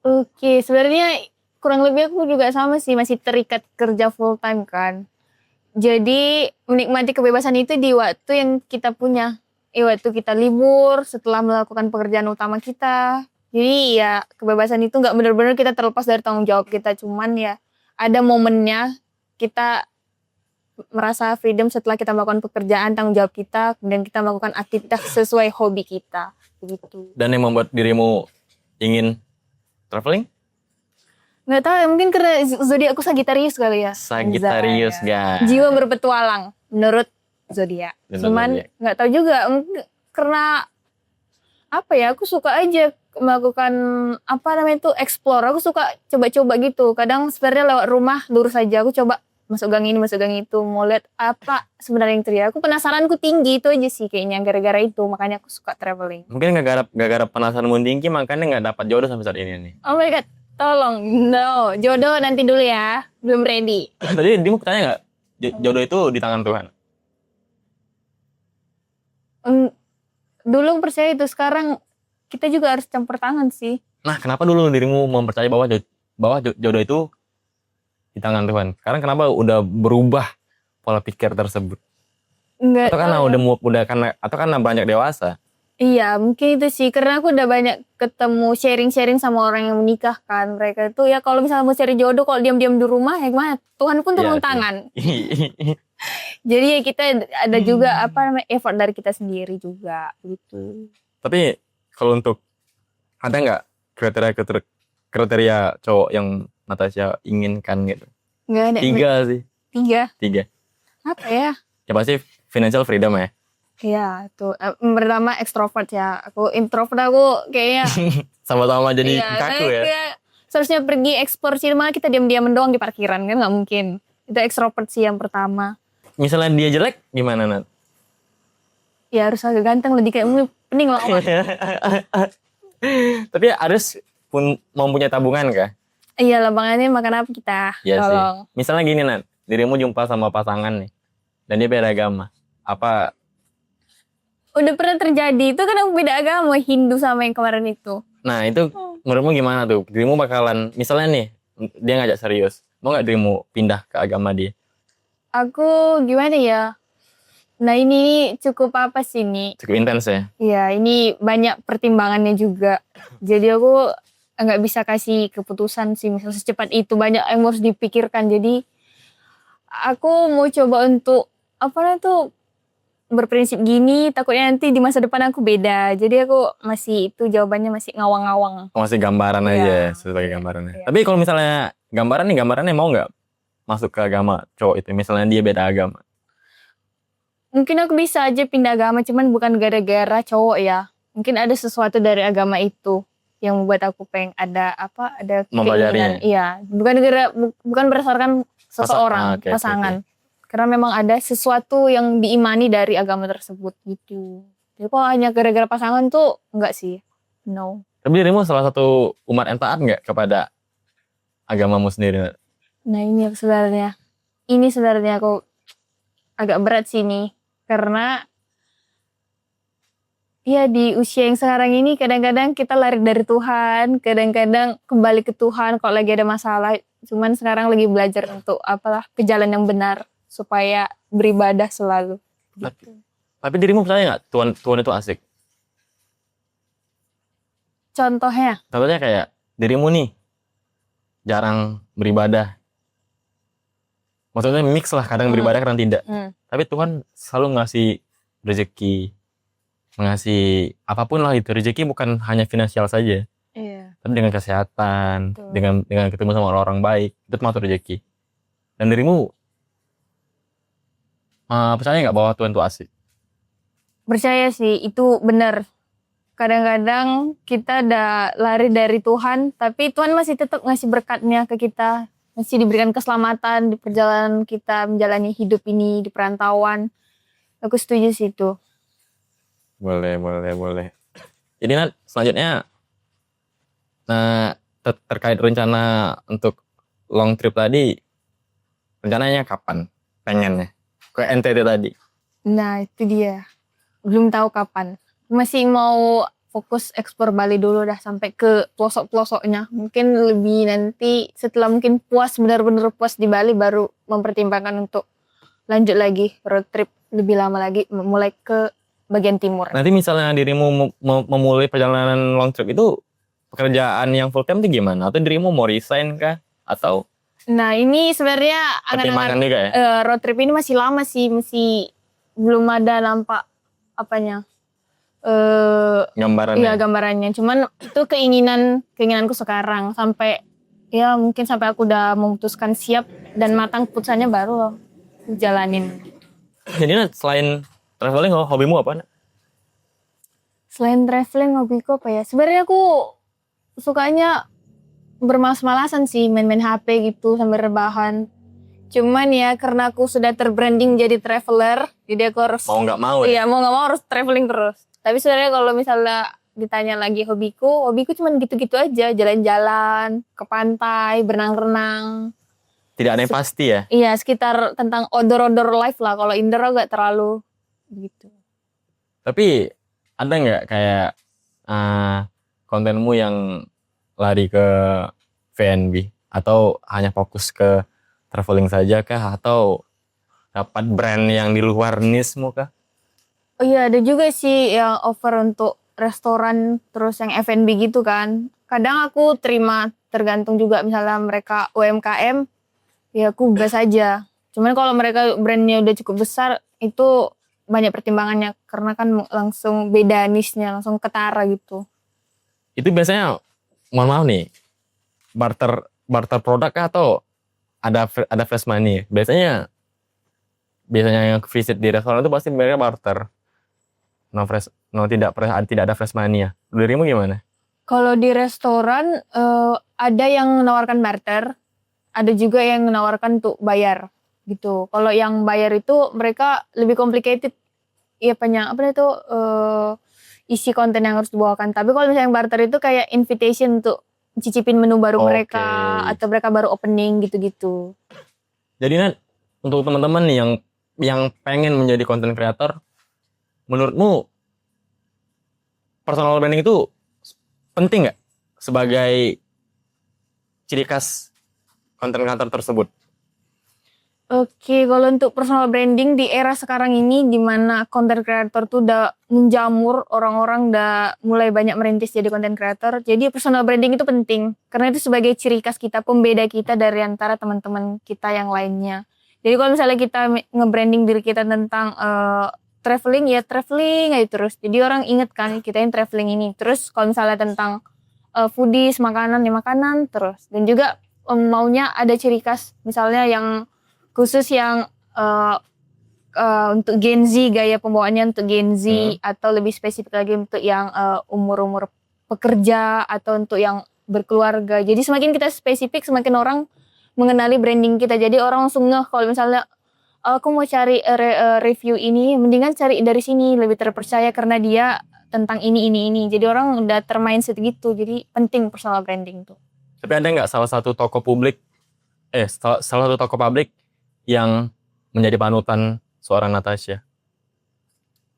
Oke, sebenarnya kurang lebih aku juga sama sih, masih terikat kerja full time kan. Jadi menikmati kebebasan itu di waktu yang kita punya. Waktu kita libur, setelah melakukan pekerjaan utama kita. Jadi ya kebebasan itu gak benar-benar kita terlepas dari tanggung jawab kita. Cuman ya ada momennya kita merasa freedom setelah kita melakukan pekerjaan, tanggung jawab kita. Kemudian kita melakukan aktivitas sesuai hobi kita. Begitu. Dan yang membuat dirimu ingin traveling? Nggak tahu ya, mungkin karena zodiakku Sagittarius kali ya. Sagittarius, Anjay. guys. Jiwa berpetualang menurut zodiak. Cuman nggak tahu juga mungkin karena apa ya, aku suka aja melakukan explore. Aku suka coba-coba gitu. Kadang sebenarnya lewat rumah lurus aja aku coba masuk gang ini, masuk gang itu, mau lihat apa sebenarnya yang terjadi. Aku penasaranku tinggi, itu aja sih kayaknya gara-gara itu, makanya aku suka traveling. Mungkin gara-gara penasaranmu tinggi makanya nggak dapat jodoh sampai saat ini nih. Oh my god, tolong, no, jodoh nanti dulu ya, belum ready. Tadi dia mau tanya nggak, jodoh itu di tangan Tuhan? Dulu percaya itu, sekarang kita juga harus campur tangan sih. Nah, kenapa dulu dirimu mempercayai bahwa jodoh itu di tangan Tuhan? Sekarang kenapa udah berubah pola pikir tersebut? Enggak. Atau karena banyak dewasa? Iya, mungkin itu sih. Karena aku udah banyak ketemu sharing-sharing sama orang yang menikah kan. Mereka itu ya kalau misalnya mau cari jodoh, kalau diam-diam di rumah ya gimana? Tuhan pun turun tangan. Jadi ya kita ada juga effort dari kita sendiri juga gitu. Tapi kalau untuk ada nggak kriteria cowok yang Natasha inginkan gitu? Nggak ada. 3 sih. 3. Apa ya? Ya pasti financial freedom ya. Iya, tuh. Pertama extrovert ya. Aku introvert, aku kayaknya Sama-sama jadi kaku ya. Seharusnya pergi eksplor sih, malah kita diam-diam doang di parkiran kan nggak mungkin. Itu extrovert sih yang pertama. Misalnya dia jelek gimana, Nat? Ya harus agak ganteng, lebih kayak pening lah. Tapi harus mempunyai tabungan kah? Iya, lapangannya makan apa kita? Iya sih. Tolong. Misalnya gini, Nat, dirimu jumpa sama pasangan nih, dan dia beda agama. Apa? Udah pernah terjadi, itu kan aku beda agama, Hindu sama yang kemarin itu. Nah itu menurutmu gimana tuh? Dirimu bakalan, misalnya nih, dia ngajak serius, mau nggak dirimu pindah ke agama dia? Aku gimana ya? Nah ini cukup apa sih ini? Cukup intens ya? Ya ini banyak pertimbangannya juga. Jadi aku nggak bisa kasih keputusan sih misal secepat itu, banyak yang harus dipikirkan. Jadi aku mau coba untuk apa namanya tuh berprinsip gini, takutnya nanti di masa depan aku beda. Jadi aku masih itu jawabannya masih ngawang-ngawang. Masih gambaran Iya. aja sebagai gambarannya. Iya. Tapi kalau misalnya gambarannya mau nggak masuk ke agama cowok itu? Misalnya dia beda agama. Mungkin aku bisa aja pindah agama, cuman bukan gara-gara cowok ya. Mungkin ada sesuatu dari agama itu yang membuat aku pengen ada Mempelajarinya. keinginan. Iya, bukan berdasarkan seseorang, oke. pasangan. Karena memang ada sesuatu yang diimani dari agama tersebut gitu. Jadi kalau hanya gara-gara pasangan tuh enggak sih. No. Tapi dirimu salah satu umat yang taat nggak kepada agamamu sendiri? Nah ini sebenarnya. Ini sebenarnya aku agak berat sih ini. Karena ya di usia yang sekarang ini kadang-kadang kita lari dari Tuhan, kadang-kadang kembali ke Tuhan kalau lagi ada masalah. Cuman sekarang lagi belajar untuk ke jalan yang benar supaya beribadah selalu. Tapi dirimu percaya nggak Tuhan itu asik? Contohnya Kayak dirimu nih jarang beribadah. Maksudnya mix lah, kadang beribadah kadang tidak. Tapi Tuhan selalu ngasih rezeki, ngasih apapun lah itu. Rezeki bukan hanya finansial saja, Iya. tapi dengan kesehatan, Betul. dengan ketemu sama orang-orang baik, itu termasuk rezeki. Dan dirimu percaya nggak bahwa Tuhan itu asik? Percaya sih itu benar. Kadang-kadang kita udah lari dari Tuhan, tapi Tuhan masih tetap ngasih berkatnya ke kita. Masih diberikan keselamatan di perjalanan kita menjalani hidup ini di perantauan. Aku setuju sih itu. Boleh. Jadi Nat, selanjutnya terkait rencana untuk long trip tadi, rencananya kapan? Pengennya ke NTT tadi. Nah itu dia. Belum tahu kapan. Masih mau fokus ekspor Bali dulu dah sampai ke pelosok-pelosoknya. Mungkin lebih nanti setelah mungkin benar-benar puas di Bali baru mempertimbangkan untuk lanjut lagi road trip lebih lama lagi mulai ke bagian timur. Nanti misalnya dirimu memulai perjalanan long trip itu, pekerjaan yang full time itu gimana? Atau dirimu mau resign kah? Atau Nah ini sebenarnya pertimbangan juga ya? road trip ini masih lama sih, masih belum ada nampak Gambarannya? Iya gambarannya. Cuman itu keinginanku sekarang sampai mungkin sampai aku udah memutuskan siap dan matang keputusannya baru jalanin. Jadi Nat, selain traveling, hobimu apa Nat? Selain traveling hobiku apa ya? Sebenarnya aku sukanya bermalas-malasan sih, main-main HP gitu sambil rebahan. Cuman ya karena aku sudah terbranding jadi traveler, jadi aku harus Mau nggak mau ya? Iya, mau nggak mau harus traveling terus. Tapi sebenarnya kalau misalnya ditanya lagi hobiku cuman gitu-gitu aja, jalan-jalan, ke pantai, berenang-renang. Tidak ada yang pasti ya? Iya, sekitar tentang outdoor life lah. Kalau indoor nggak terlalu gitu. Tapi ada nggak kayak kontenmu yang lari ke VNB? Atau hanya fokus ke traveling saja kah? Atau dapat brand yang di luar niche-mu kah? Oh iya, ada juga sih yang offer untuk restoran terus yang F&B gitu kan. Kadang aku terima, tergantung juga misalnya mereka UMKM, ya aku gas aja. Cuman kalau mereka brandnya udah cukup besar, itu banyak pertimbangannya karena kan langsung beda niche-nya, langsung ketara gitu. Itu biasanya, mohon maaf nih, barter produk kah atau ada flash money? Biasanya yang visit di restoran itu pasti mereka barter. Tidak ada flash money ya. Dirimu gimana? Kalau di restoran ada yang menawarkan barter, ada juga yang menawarkan untuk bayar gitu. Kalau yang bayar itu mereka lebih complicated, ya isi konten yang harus dibawakan. Tapi kalau misalnya yang barter itu kayak invitation untuk cicipin menu baru mereka atau mereka baru opening gitu-gitu. Jadi Nat, untuk teman-teman nih yang pengen menjadi content creator, menurutmu personal branding itu penting nggak sebagai ciri khas konten kreator tersebut? Oke, kalau untuk personal branding di era sekarang ini di mana content creator tuh udah menjamur, orang-orang udah mulai banyak merintis jadi content creator. Jadi personal branding itu penting karena itu sebagai ciri khas kita, pembeda kita dari antara teman-teman kita yang lainnya. Jadi kalau misalnya kita nge-branding diri kita tentang traveling ya traveling aja terus. Jadi orang inget kan kita yang traveling ini. Terus kalau misalnya tentang foodies, makanan ya makanan terus. Dan juga maunya ada ciri khas misalnya yang khusus yang untuk Gen Z, gaya pembawaannya untuk Gen Z atau lebih spesifik lagi untuk yang umur-umur pekerja atau untuk yang berkeluarga. Jadi semakin kita spesifik semakin orang mengenali branding kita. Jadi orang langsung ngeh kalau misalnya aku mau cari review ini, mendingan cari dari sini lebih terpercaya karena dia tentang ini. Jadi orang udah termindset gitu. Jadi penting personal branding tuh. Tapi ada nggak salah satu tokoh publik yang menjadi panutan seorang Natasha?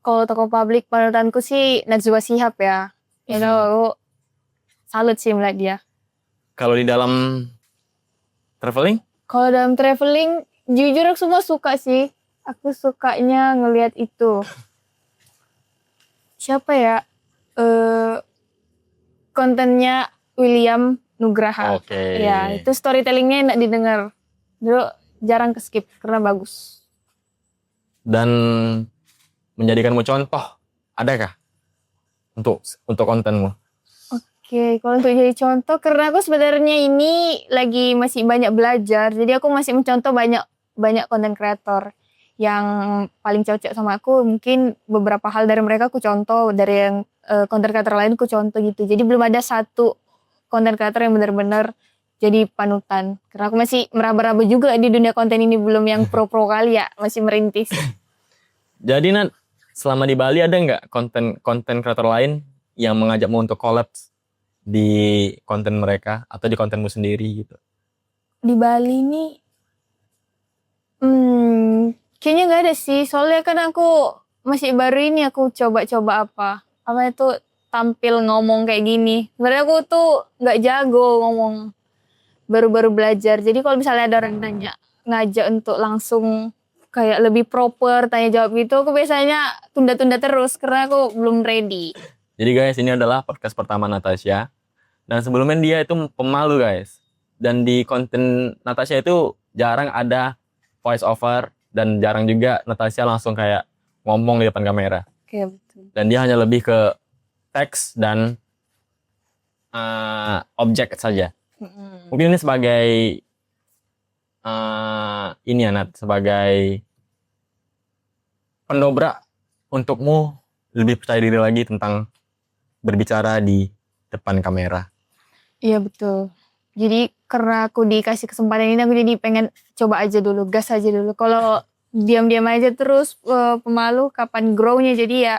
Kalau tokoh publik panutanku sih Najwa Shihab ya. Itu aku salut sih melihat dia. Kalau di dalam traveling? Kalau dalam traveling, jujur aku semua suka sih. Aku sukanya ngelihat itu. Siapa ya? Kontennya William Nugraha. Oke. Ya, itu storytellingnya enak didengar. Dulu jarang ke skip karena bagus. Dan menjadikanmu contoh, adakah untuk kontenmu? Oke, kalau untuk jadi contoh, karena aku sebenarnya ini lagi masih banyak belajar, jadi aku masih mencontoh banyak konten kreator yang paling cocok sama aku. Mungkin beberapa hal dari mereka aku contoh, dari yang konten kreator lain aku contoh gitu. Jadi belum ada satu konten kreator yang benar-benar jadi panutan. Karena aku masih meraba-raba juga di dunia konten ini, belum yang pro-pro kali ya, masih merintis. Jadi Nat, selama di Bali ada nggak konten kreator lain yang mengajakmu untuk collab di konten mereka atau di kontenmu sendiri gitu? Di Bali nih, kayaknya nggak ada sih. Soalnya kan aku masih baru ini, aku coba-coba apa itu tampil ngomong kayak gini. Sebenarnya aku tuh nggak jago ngomong. Baru-baru belajar. Jadi kalau misalnya ada orang nanya, ngajak untuk langsung kayak lebih proper tanya jawab gitu, aku biasanya tunda-tunda terus karena aku belum ready. Jadi guys, ini adalah podcast pertama Natasha. Dan sebelumnya dia itu pemalu guys. Dan di konten Natasha itu jarang ada voice over dan jarang juga Natasha langsung kayak ngomong di depan kamera. Oke, betul. Dan dia hanya lebih ke teks dan objek saja. Mungkin ini sebagai ini ya Nat, sebagai pendobrak untukmu lebih percaya diri lagi tentang berbicara di depan kamera. Iya betul. Jadi karena aku dikasih kesempatan ini, aku jadi pengen coba aja dulu, gas aja dulu. Kalau diam-diam aja terus pemalu, kapan grow-nya, jadi ya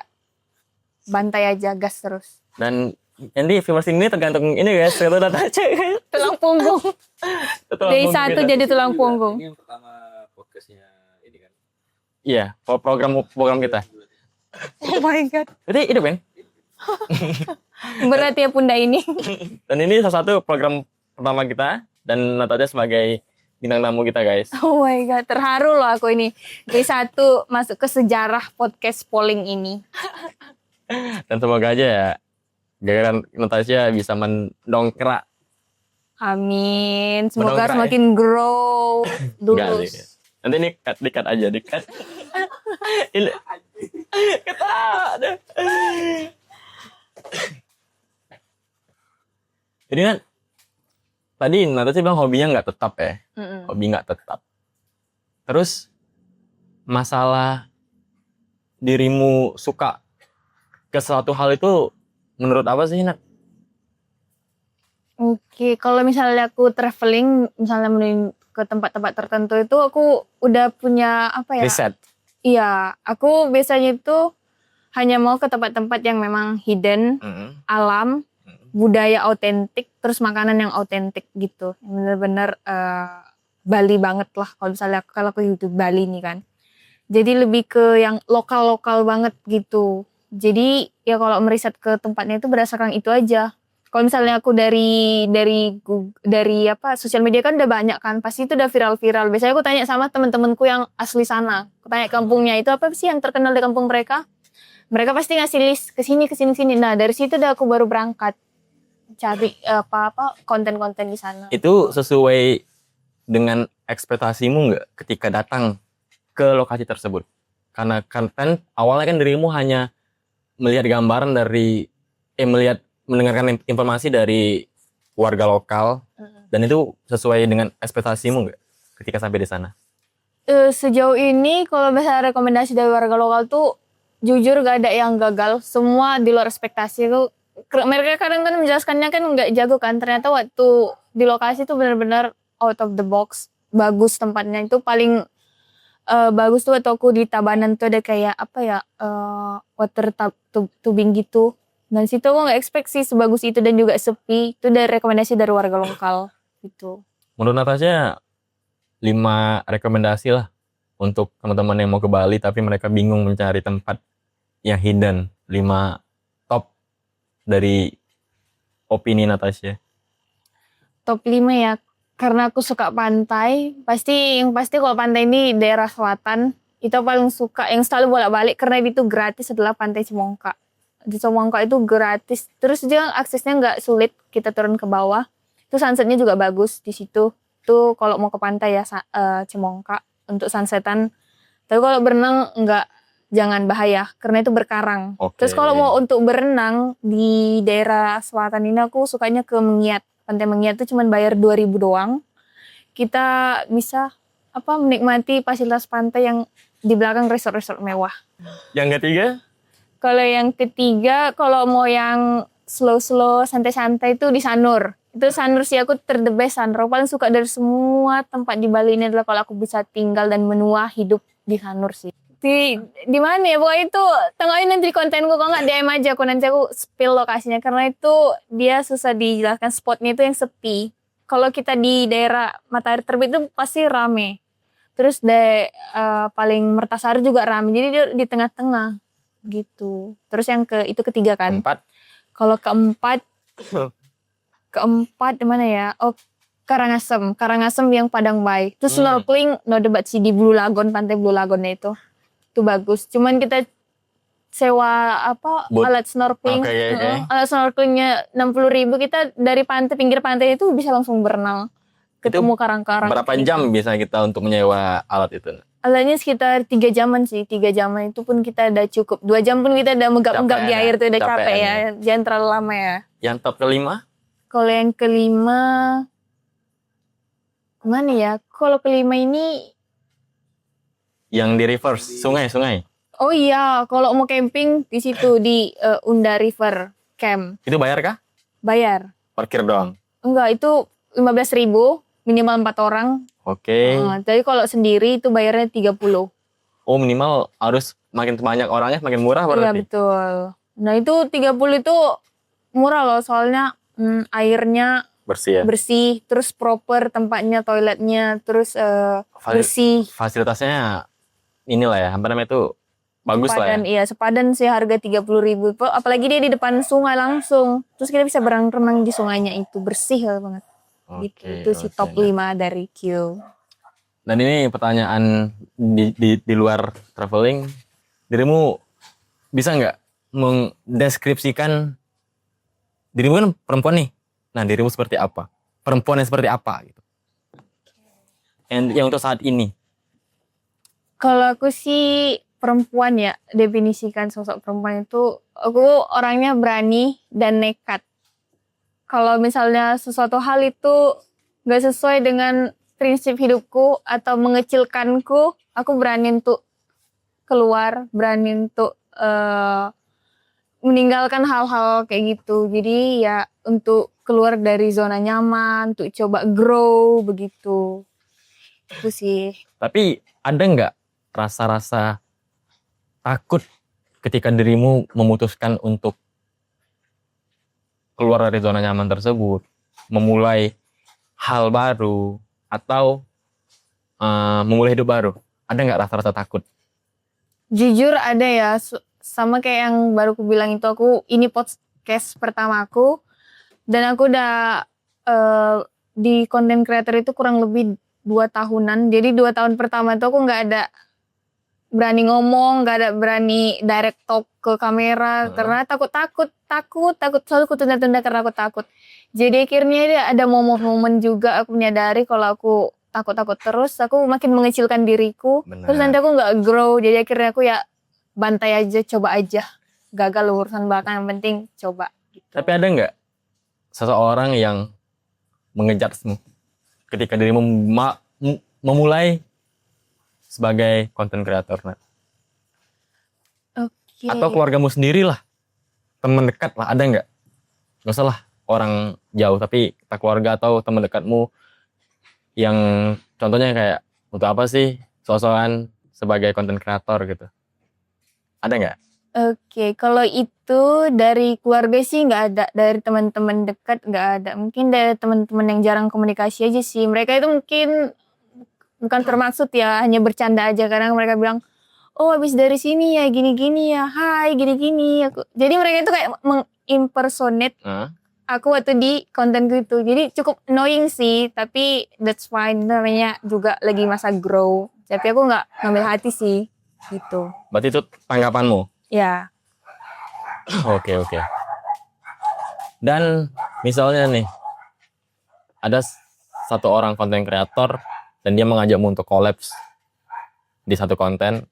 bantai aja, gas terus. Dan nanti viewers ini tergantung ini guys, itu Natasha guys. Tulang punggung. Dari satu jadi tulang punggung. Ini yang pertama podcastnya ini kan. Iya, program kita. Oh my god. Jadi hidup kan? Berat ya Punda ini. Dan ini salah satu program pertama kita dan Natasha sebagai bintang tamu kita guys. Oh my god, terharu loh aku ini. Dari satu masuk ke sejarah podcast polling ini. Dan semoga aja ya gara-gara Natasha bisa mendongkrak. Amin. Semoga Mendongkrak, semakin grow Enggak dulu. sih. Nanti ini dikat aja. Ini ketawa deh. Jadi kan tadi Natasha bilang hobinya nggak tetap ya. Hobi nggak tetap. Terus masalah dirimu suka ke suatu hal itu menurut apa sih Nat? Oke, kalau misalnya aku traveling, misalnya ke tempat-tempat tertentu itu aku udah punya apa ya? Riset. Iya, aku biasanya itu hanya mau ke tempat-tempat yang memang hidden, alam, budaya autentik, terus makanan yang autentik gitu. Yang benar-benar Bali banget lah kalau aku hidup Bali nih kan. Jadi lebih ke yang lokal-lokal banget gitu. Jadi ya kalau meriset ke tempatnya itu berdasarkan itu aja. Kalau misalnya aku dari apa sosial media kan udah banyak kan, pasti itu udah viral-viral. Biasanya aku tanya sama teman-temanku yang asli sana. Aku tanya kampungnya itu apa sih yang terkenal di kampung mereka? Mereka pasti ngasih list ke sini. Nah, dari situ udah aku baru berangkat cari apa konten-konten di sana. Itu sesuai dengan ekspektasimu nggak ketika datang ke lokasi tersebut? Karena kan awalnya kan dirimu hanya melihat gambaran dari mendengarkan informasi dari warga lokal, dan itu sesuai dengan ekspektasimu nggak ketika sampai di sana? Sejauh ini kalau misalnya rekomendasi dari warga lokal tuh jujur gak ada yang gagal, semua di luar ekspektasi tuh. Mereka kadang kan menjelaskannya kan nggak jago kan, ternyata waktu di lokasi tuh benar-benar out of the box, bagus tempatnya. Itu paling bagus tuh waktu aku di Tabanan tuh ada kayak apa ya, water tubing gitu. Dan situ aku nggak expect sih sebagus itu dan juga sepi. Itu dari rekomendasi dari warga lokal gitu. Menurut Natasha 5 rekomendasi lah untuk teman-teman yang mau ke Bali tapi mereka bingung mencari tempat yang hidden. 5 top dari opini Natasha. Top 5 ya, karena aku suka pantai. Yang pasti kalau pantai ini daerah selatan, itu paling suka, yang selalu bolak-balik karena itu gratis adalah Pantai Cimongka. Di Cimongka itu gratis, terus juga aksesnya nggak sulit, kita turun ke bawah. Itu sunsetnya juga bagus di situ. Itu kalau mau ke pantai ya Cimongka untuk sunsetan. Tapi kalau berenang jangan bahaya karena itu berkarang. Oke. Terus kalau mau untuk berenang di daerah selatan ini aku sukanya ke Mengiat. Pantai Mengiat itu cuma bayar 2.000 doang. Kita bisa menikmati fasilitas pantai yang di belakang resort-resort mewah. Yang ketiga? Kalau yang ketiga, kalau mau yang slow-slow, santai-santai itu di Sanur. Itu Sanur sih aku the best Sanur. Aku paling suka dari semua tempat di Bali ini adalah kalau aku bisa tinggal dan menua hidup di Sanur sih. Di mana ya? Pokoknya itu tengahin nanti kontenku, kalau nggak DM aja nanti aku spill lokasinya karena itu dia susah dijelaskan, spotnya itu yang sepi. Kalau kita di daerah matahari terbit itu pasti rame. Terus paling Mertasari juga rame. Jadi dia di tengah-tengah gitu. Terus yang itu ketiga kan. 4. Kalau keempat di mana ya? Oh, Karangasem yang Padang Bay. Itu snorkeling no debat sih di Blue Lagoon, pantai Blue Lagoonnya itu. Itu bagus. Cuman kita sewa alat snorkeling. Okay. Alat snorkelingnya 60.000, kita dari pinggir pantai itu bisa langsung berenang. Ketemu karang-karang. Berapa jam bisa kita untuk menyewa alat itu? Alatnya sekitar 3 jaman sih. 3 jaman itu pun kita udah cukup. 2 jam pun kita udah menggap-menggap di air tuh udah capek ya. Jangan terlalu lama ya. Yang top kelima? Kalau yang kelima, kemana ya? Kalau kelima ini, yang di reverse, sungai. oh iya, kalau mau camping di situ di Unda River Camp. Itu bayar kah? Bayar. Parkir doang? Enggak, itu 15.000 minimal 4 orang. Oke. Tapi kalau sendiri itu bayarnya 30. Oh, minimal harus makin banyak orangnya makin murah Iya berarti? betul. Nah itu 30 itu murah loh, soalnya airnya Bersih ya? bersih, terus proper tempatnya, toiletnya, terus bersih. Fasilitasnya inilah ya, apa namanya itu bagus Sepadan, lah ya? iya sepadan sih harga 30.000. Apalagi dia di depan sungai langsung. Terus kita bisa berenang di sungainya itu, bersih banget. Gitu. Itu sih top 5 dari Q. Dan ini pertanyaan di luar traveling, dirimu bisa nggak mendeskripsikan dirimu kan perempuan nih, nah dirimu seperti apa? Perempuan yang seperti apa gitu? Yang untuk saat ini? Kalau aku sih perempuan ya, definisikan sosok perempuan itu, aku orangnya berani dan nekat. Kalau misalnya sesuatu hal itu gak sesuai dengan prinsip hidupku atau mengecilkanku, aku berani untuk keluar, berani untuk meninggalkan hal-hal kayak gitu. Jadi ya untuk keluar dari zona nyaman, untuk coba grow begitu. Itu sih. Tapi ada nggak rasa-rasa takut ketika dirimu memutuskan untuk keluar dari zona nyaman tersebut, memulai hal baru atau memulai hidup baru? Ada nggak rasa-rasa takut? Jujur ada ya, sama kayak yang baru aku bilang itu, ini podcast pertama aku. Dan aku udah di content creator itu kurang lebih 2 tahunan. Jadi 2 tahun pertama tuh aku nggak ada berani ngomong, nggak ada berani direct talk ke kamera karena takut selalu aku tunda-tunda karena aku takut. Jadi akhirnya ada momen-momen juga aku menyadari kalau aku takut terus, aku makin mengecilkan diriku. Benar. Terus nanti aku nggak grow. Jadi akhirnya aku ya bantai aja, coba aja. Gagal urusan belakang, yang penting coba. Gitu. Tapi ada nggak seseorang yang mengejudge-mu ketika dirimu memulai sebagai content creator, Nat? Oke. Atau keluargamu sendiri lah, teman dekat lah, ada nggak? Nggak usah lah orang jauh, tapi keluarga atau teman dekatmu yang contohnya kayak untuk apa sih sosokan sebagai content creator gitu? Ada nggak? Oke, kalau itu dari keluarga sih nggak ada, dari teman-teman dekat nggak ada. Mungkin dari teman-teman yang jarang komunikasi aja sih. Mereka itu mungkin bukan bermaksud ya, hanya bercanda aja. Kadang mereka bilang, oh habis dari sini ya gini-gini ya, hai gini-gini. Jadi mereka itu kayak mengimpersonate aku waktu di konten gitu. Jadi cukup annoying sih, tapi that's fine. Namanya juga lagi masa grow. Tapi aku nggak ngambil hati sih, gitu. Berarti itu tanggapanmu? Ya. Oke. Dan misalnya nih, ada satu orang konten kreator dan dia mengajakmu untuk collabs di satu konten,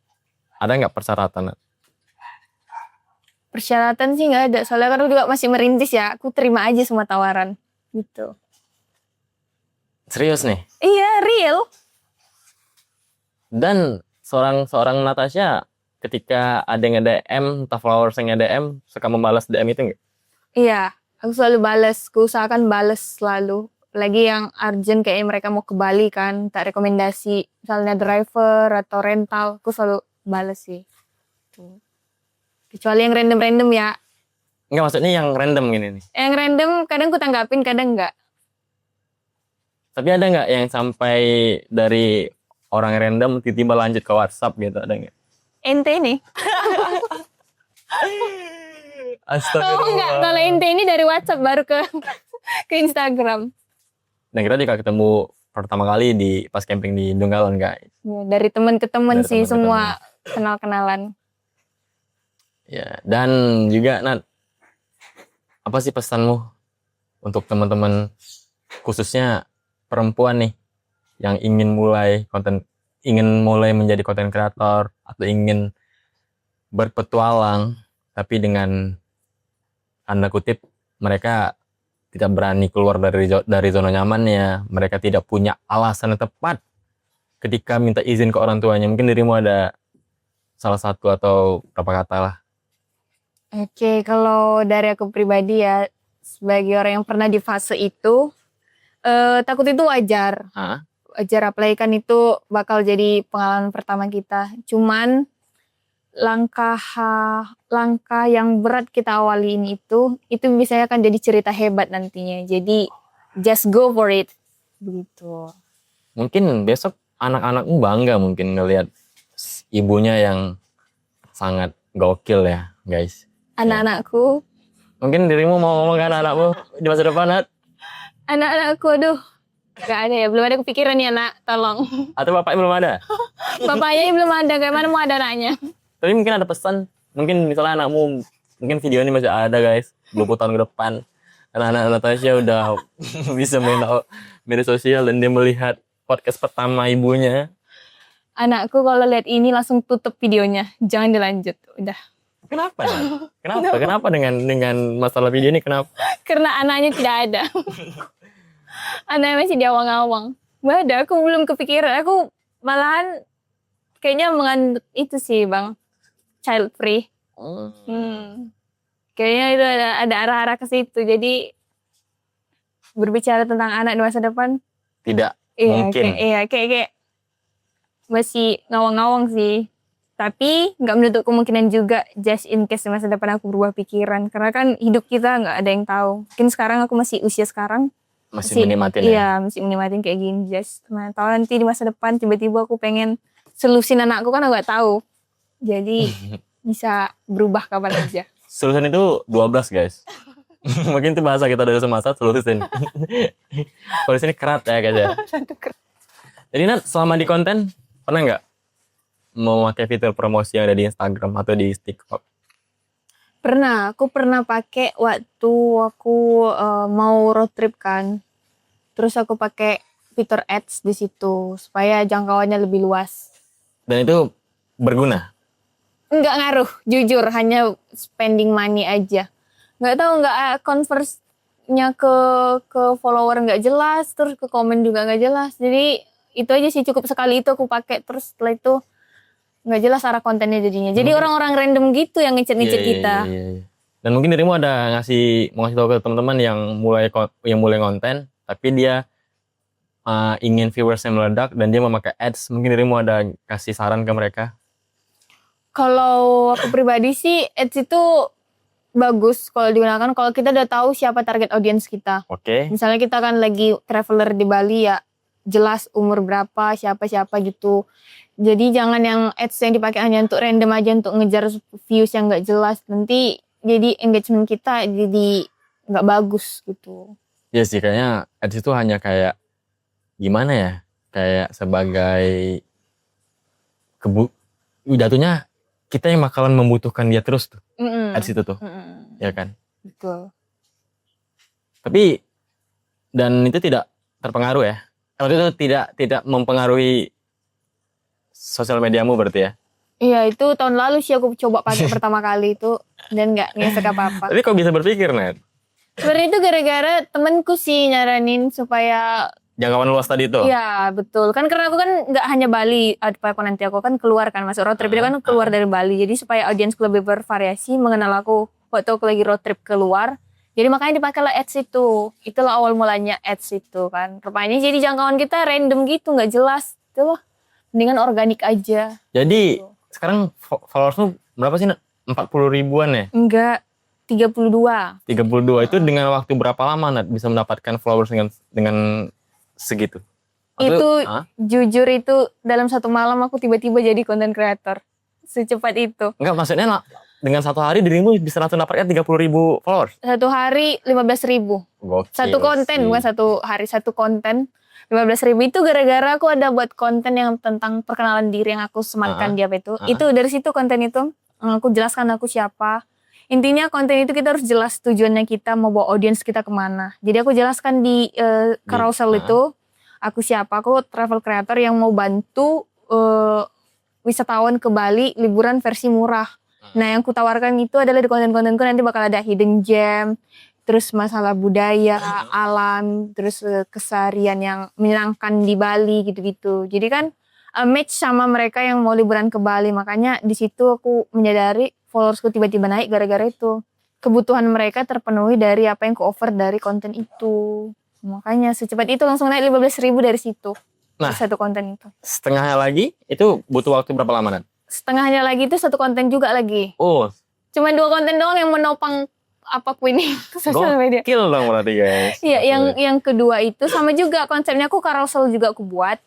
ada nggak persyaratan? Persyaratan sih nggak ada, soalnya kan aku juga masih merintis ya, aku terima aja semua tawaran, gitu. Serius nih? Iya, real. Dan seorang Natasha ketika ada yang DM, entah followers yang DM, suka membalas DM itu nggak? Iya, aku selalu balas, aku usahakan balas selalu. Lagi yang urgent kayaknya mereka mau ke Bali kan, tak rekomendasi, misalnya driver atau rental, aku selalu balas sih. Tuh. Kecuali yang random-random ya. Enggak, maksudnya yang random gini nih. Yang random kadang aku tanggapin, kadang enggak. Tapi ada nggak yang sampai dari orang random tiba-tiba lanjut ke WhatsApp gitu, ada nggak? Ente nih. Astagfirullah. Oh enggak, kalau ente ini dari WhatsApp baru ke Instagram. Dan kita juga ketemu pertama kali pas camping di Donggala, guys. Ya, dari teman ke teman Dari sih, teman ke semua kenal-kenalan. Ya, dan juga Nat, apa sih pesanmu untuk teman-teman khususnya perempuan nih yang ingin mulai menjadi konten kreator atau ingin berpetualang tapi dengan tanda kutip mereka tidak berani keluar dari zona nyamannya, mereka tidak punya alasan yang tepat ketika minta izin ke orang tuanya. Mungkin dirimu ada salah satu atau berapa kata lah. Oke, kalau dari aku pribadi ya, sebagai orang yang pernah di fase itu, takut itu wajar. Wajar, apalagi kan itu bakal jadi pengalaman pertama kita. Cuman langkah yang berat kita awali ini itu biasanya akan jadi cerita hebat nantinya. Jadi just go for it, begitu. Mungkin besok anak-anakmu bangga mungkin ngelihat ibunya yang sangat gokil ya, guys. Anak-anakku. Mungkin dirimu mau ngomong ke anak-anakmu di masa depan, Nat? Anak-anakku, aduh. Gak ada ya, belum ada kepikiran ya nak, tolong. Atau bapaknya belum ada? Bapaknya belum ada, kayak mana mau ada anaknya. Tapi mungkin ada pesan, mungkin misalnya anakmu, mungkin video ini masih ada guys, 20 tahun ke depan. Karena anak Natasha udah bisa main media sosial dan dia melihat podcast pertama ibunya. Anakku kalau lihat ini langsung tutup videonya, jangan dilanjut, udah. Kenapa? Kenapa dengan masalah video ini kenapa? Karena anaknya tidak ada. Anaknya masih di awang-awang. Gak ada, aku belum kepikiran. Aku malahan kayaknya mengandung itu sih bang, child free. Kayaknya itu ada arah-arah ke situ. Jadi berbicara tentang anak di masa depan Tidak mungkin. Kayak masih ngawang-ngawang sih. Tapi nggak menutup kemungkinan juga just in case di masa depan aku berubah pikiran. Karena kan hidup kita nggak ada yang tahu. Mungkin sekarang aku masih usia sekarang. Masih menikmatin ya? Iya, masih menikmatin kayak gini. Just tahu nanti di masa depan tiba-tiba aku pengen selusin anakku kan aku nggak tahu. Jadi bisa berubah kapan aja. Solusi itu 12 guys. Mungkin itu bahasa kita dari semasa terusin. Kalau di sini kerat ya guys ya. Jadi Nat, selama di konten pernah nggak memakai fitur promosi yang ada di Instagram atau di TikTok? Pernah, aku pernah pakai waktu aku mau road trip kan. Terus aku pakai fitur ads di situ supaya jangkauannya lebih luas. Dan itu berguna. Nggak ngaruh, jujur hanya spending money aja. Nggak tahu nggak converse-nya ke follower nggak jelas, terus ke komen juga nggak jelas. Jadi itu aja sih, cukup sekali itu aku pakai, terus setelah itu nggak jelas arah kontennya jadinya. Jadi orang-orang random gitu yang ngechat-ngechat kita. Iya. Dan mungkin dirimu ada mau ngasih tahu ke teman-teman yang mulai konten, tapi dia ingin viewersnya meledak dan dia memakai ads. Mungkin dirimu ada kasih saran ke mereka? Kalau aku pribadi sih ads itu bagus kalau digunakan kalau kita udah tahu siapa target audience kita. Oke. Misalnya kita kan lagi traveler di Bali ya, jelas umur berapa, siapa-siapa gitu. Jadi jangan yang ads yang dipakai hanya untuk random aja untuk ngejar views yang gak jelas. Nanti jadi engagement kita jadi gak bagus gitu. Iya sih, kayaknya ads itu hanya kayak gimana ya? Kayak sebagai jatuhnya kita yang bakalan membutuhkan dia terus tuh. Ads itu tuh. Ya kan? Betul. Tapi dan itu tidak terpengaruh ya. Waktu itu tidak mempengaruhi sosial mediamu berarti ya. Iya, itu tahun lalu sih aku coba pakai pertama kali itu dan nggak ngefek apa-apa. Tapi kok bisa berpikir, Net? Sebenarnya itu gara-gara temenku sih nyaranin supaya Jangkauan luas tadi itu. iya, betul. Kan karena aku kan nggak hanya Bali, aku nanti aku kan keluar kan, masuk road trip itu kan keluar dari Bali. Jadi supaya audiensku lebih bervariasi mengenal aku waktu aku lagi road trip keluar. Jadi makanya dipakailah ads itu. Itulah awal mulanya ads itu kan. Rupanya jadi jangkauan kita random gitu, nggak jelas. Itulah. Mendingan organik aja. Jadi sekarang followersmu berapa sih, Net? 40 ribuan ya? Enggak, 32. 32 itu dengan waktu berapa lama, Net, bisa mendapatkan followers dengan segitu? Itu jujur itu dalam satu malam aku tiba-tiba jadi content creator. Secepat itu. Enggak, maksudnya dengan satu hari dirimu bisa langsung dapatkan 30 ribu followers? Satu hari 15.000. Satu konten, bukan satu hari, satu konten. 15.000 itu gara-gara aku ada buat konten yang tentang perkenalan diri yang aku sematkan di apa itu. Itu dari situ konten itu aku jelaskan aku siapa. Intinya konten itu kita harus jelas tujuannya kita mau bawa audiens kita kemana. Jadi aku jelaskan di carousel itu aku siapa, aku travel creator yang mau bantu wisatawan ke Bali liburan versi murah. Nah yang kutawarkan itu adalah di konten-kontenku nanti bakal ada hidden gem, terus masalah budaya, alam, terus keseharian yang menyenangkan di Bali gitu-gitu. Jadi kan match sama mereka yang mau liburan ke Bali. Makanya di situ aku menyadari followersku tiba-tiba naik gara-gara itu. Kebutuhan mereka terpenuhi dari apa yang ku offer dari konten itu. Makanya secepat itu langsung naik 15.000 dari situ. Nah, satu konten itu. Setengahnya lagi itu butuh waktu berapa lama, Net? Setengahnya lagi itu satu konten juga lagi. Oh. Cuma 2 konten doang yang menopang apapun ini sosial media. Gokil dong berarti guys. Iya, yang kedua itu sama juga konsepnya aku carousel juga aku buat.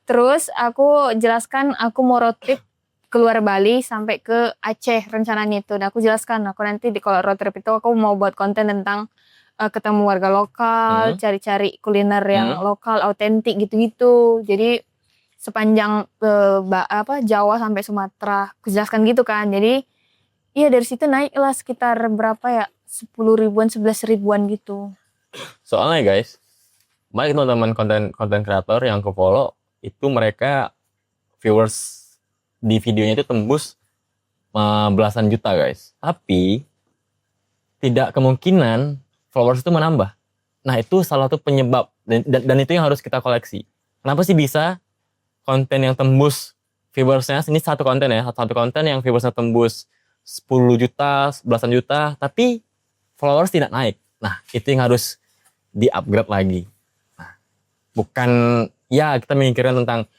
Terus aku jelaskan aku mau road trip keluar Bali sampai ke Aceh rencananya itu. Dan aku jelaskan aku nanti kalau road trip itu aku mau buat konten tentang ketemu warga lokal, cari-cari kuliner yang lokal, autentik gitu-gitu. Jadi sepanjang Jawa sampai Sumatera, aku jelaskan gitu kan. Jadi iya dari situ naiklah sekitar berapa ya, 10 ribuan, 11 ribuan gitu. Soalnya guys, banyak teman-teman konten kreator yang aku follow, itu mereka viewers di videonya itu tembus belasan juta guys. Tapi tidak kemungkinan followers itu menambah. Nah itu salah satu penyebab dan itu yang harus kita koleksi. Kenapa sih bisa konten yang tembus viewersnya, ini satu konten ya, satu konten yang viewersnya tembus 10 juta, belasan juta, tapi followers tidak naik. Nah, itu yang harus di-upgrade lagi. Nah, bukan, ya kita memikirkan tentang,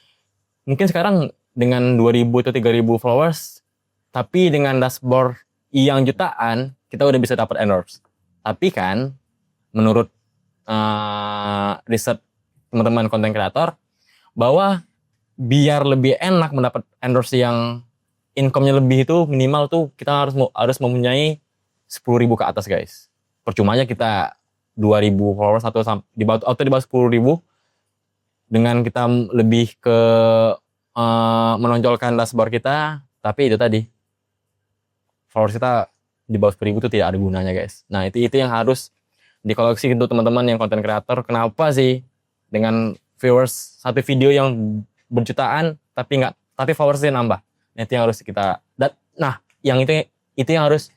mungkin sekarang dengan 2.000 atau 3.000 followers, tapi dengan dashboard yang jutaan, kita udah bisa dapat endorse. Tapi kan, menurut riset teman-teman konten kreator, bahwa biar lebih enak mendapat endorse yang income-nya lebih itu minimal tuh kita harus mempunyai 10.000 ke atas guys percuma aja kita 2.000 followers atau di bawah 10.000 dengan kita lebih ke menonjolkan dashboard kita, tapi itu tadi followers kita di bawah 10.000 itu tidak ada gunanya guys. Nah itu yang harus dikoleksi untuk teman-teman yang konten kreator. Kenapa sih dengan viewers satu video yang berjutaan tapi followersnya nambah? Nah, itu yang harus kita yang itu yang harus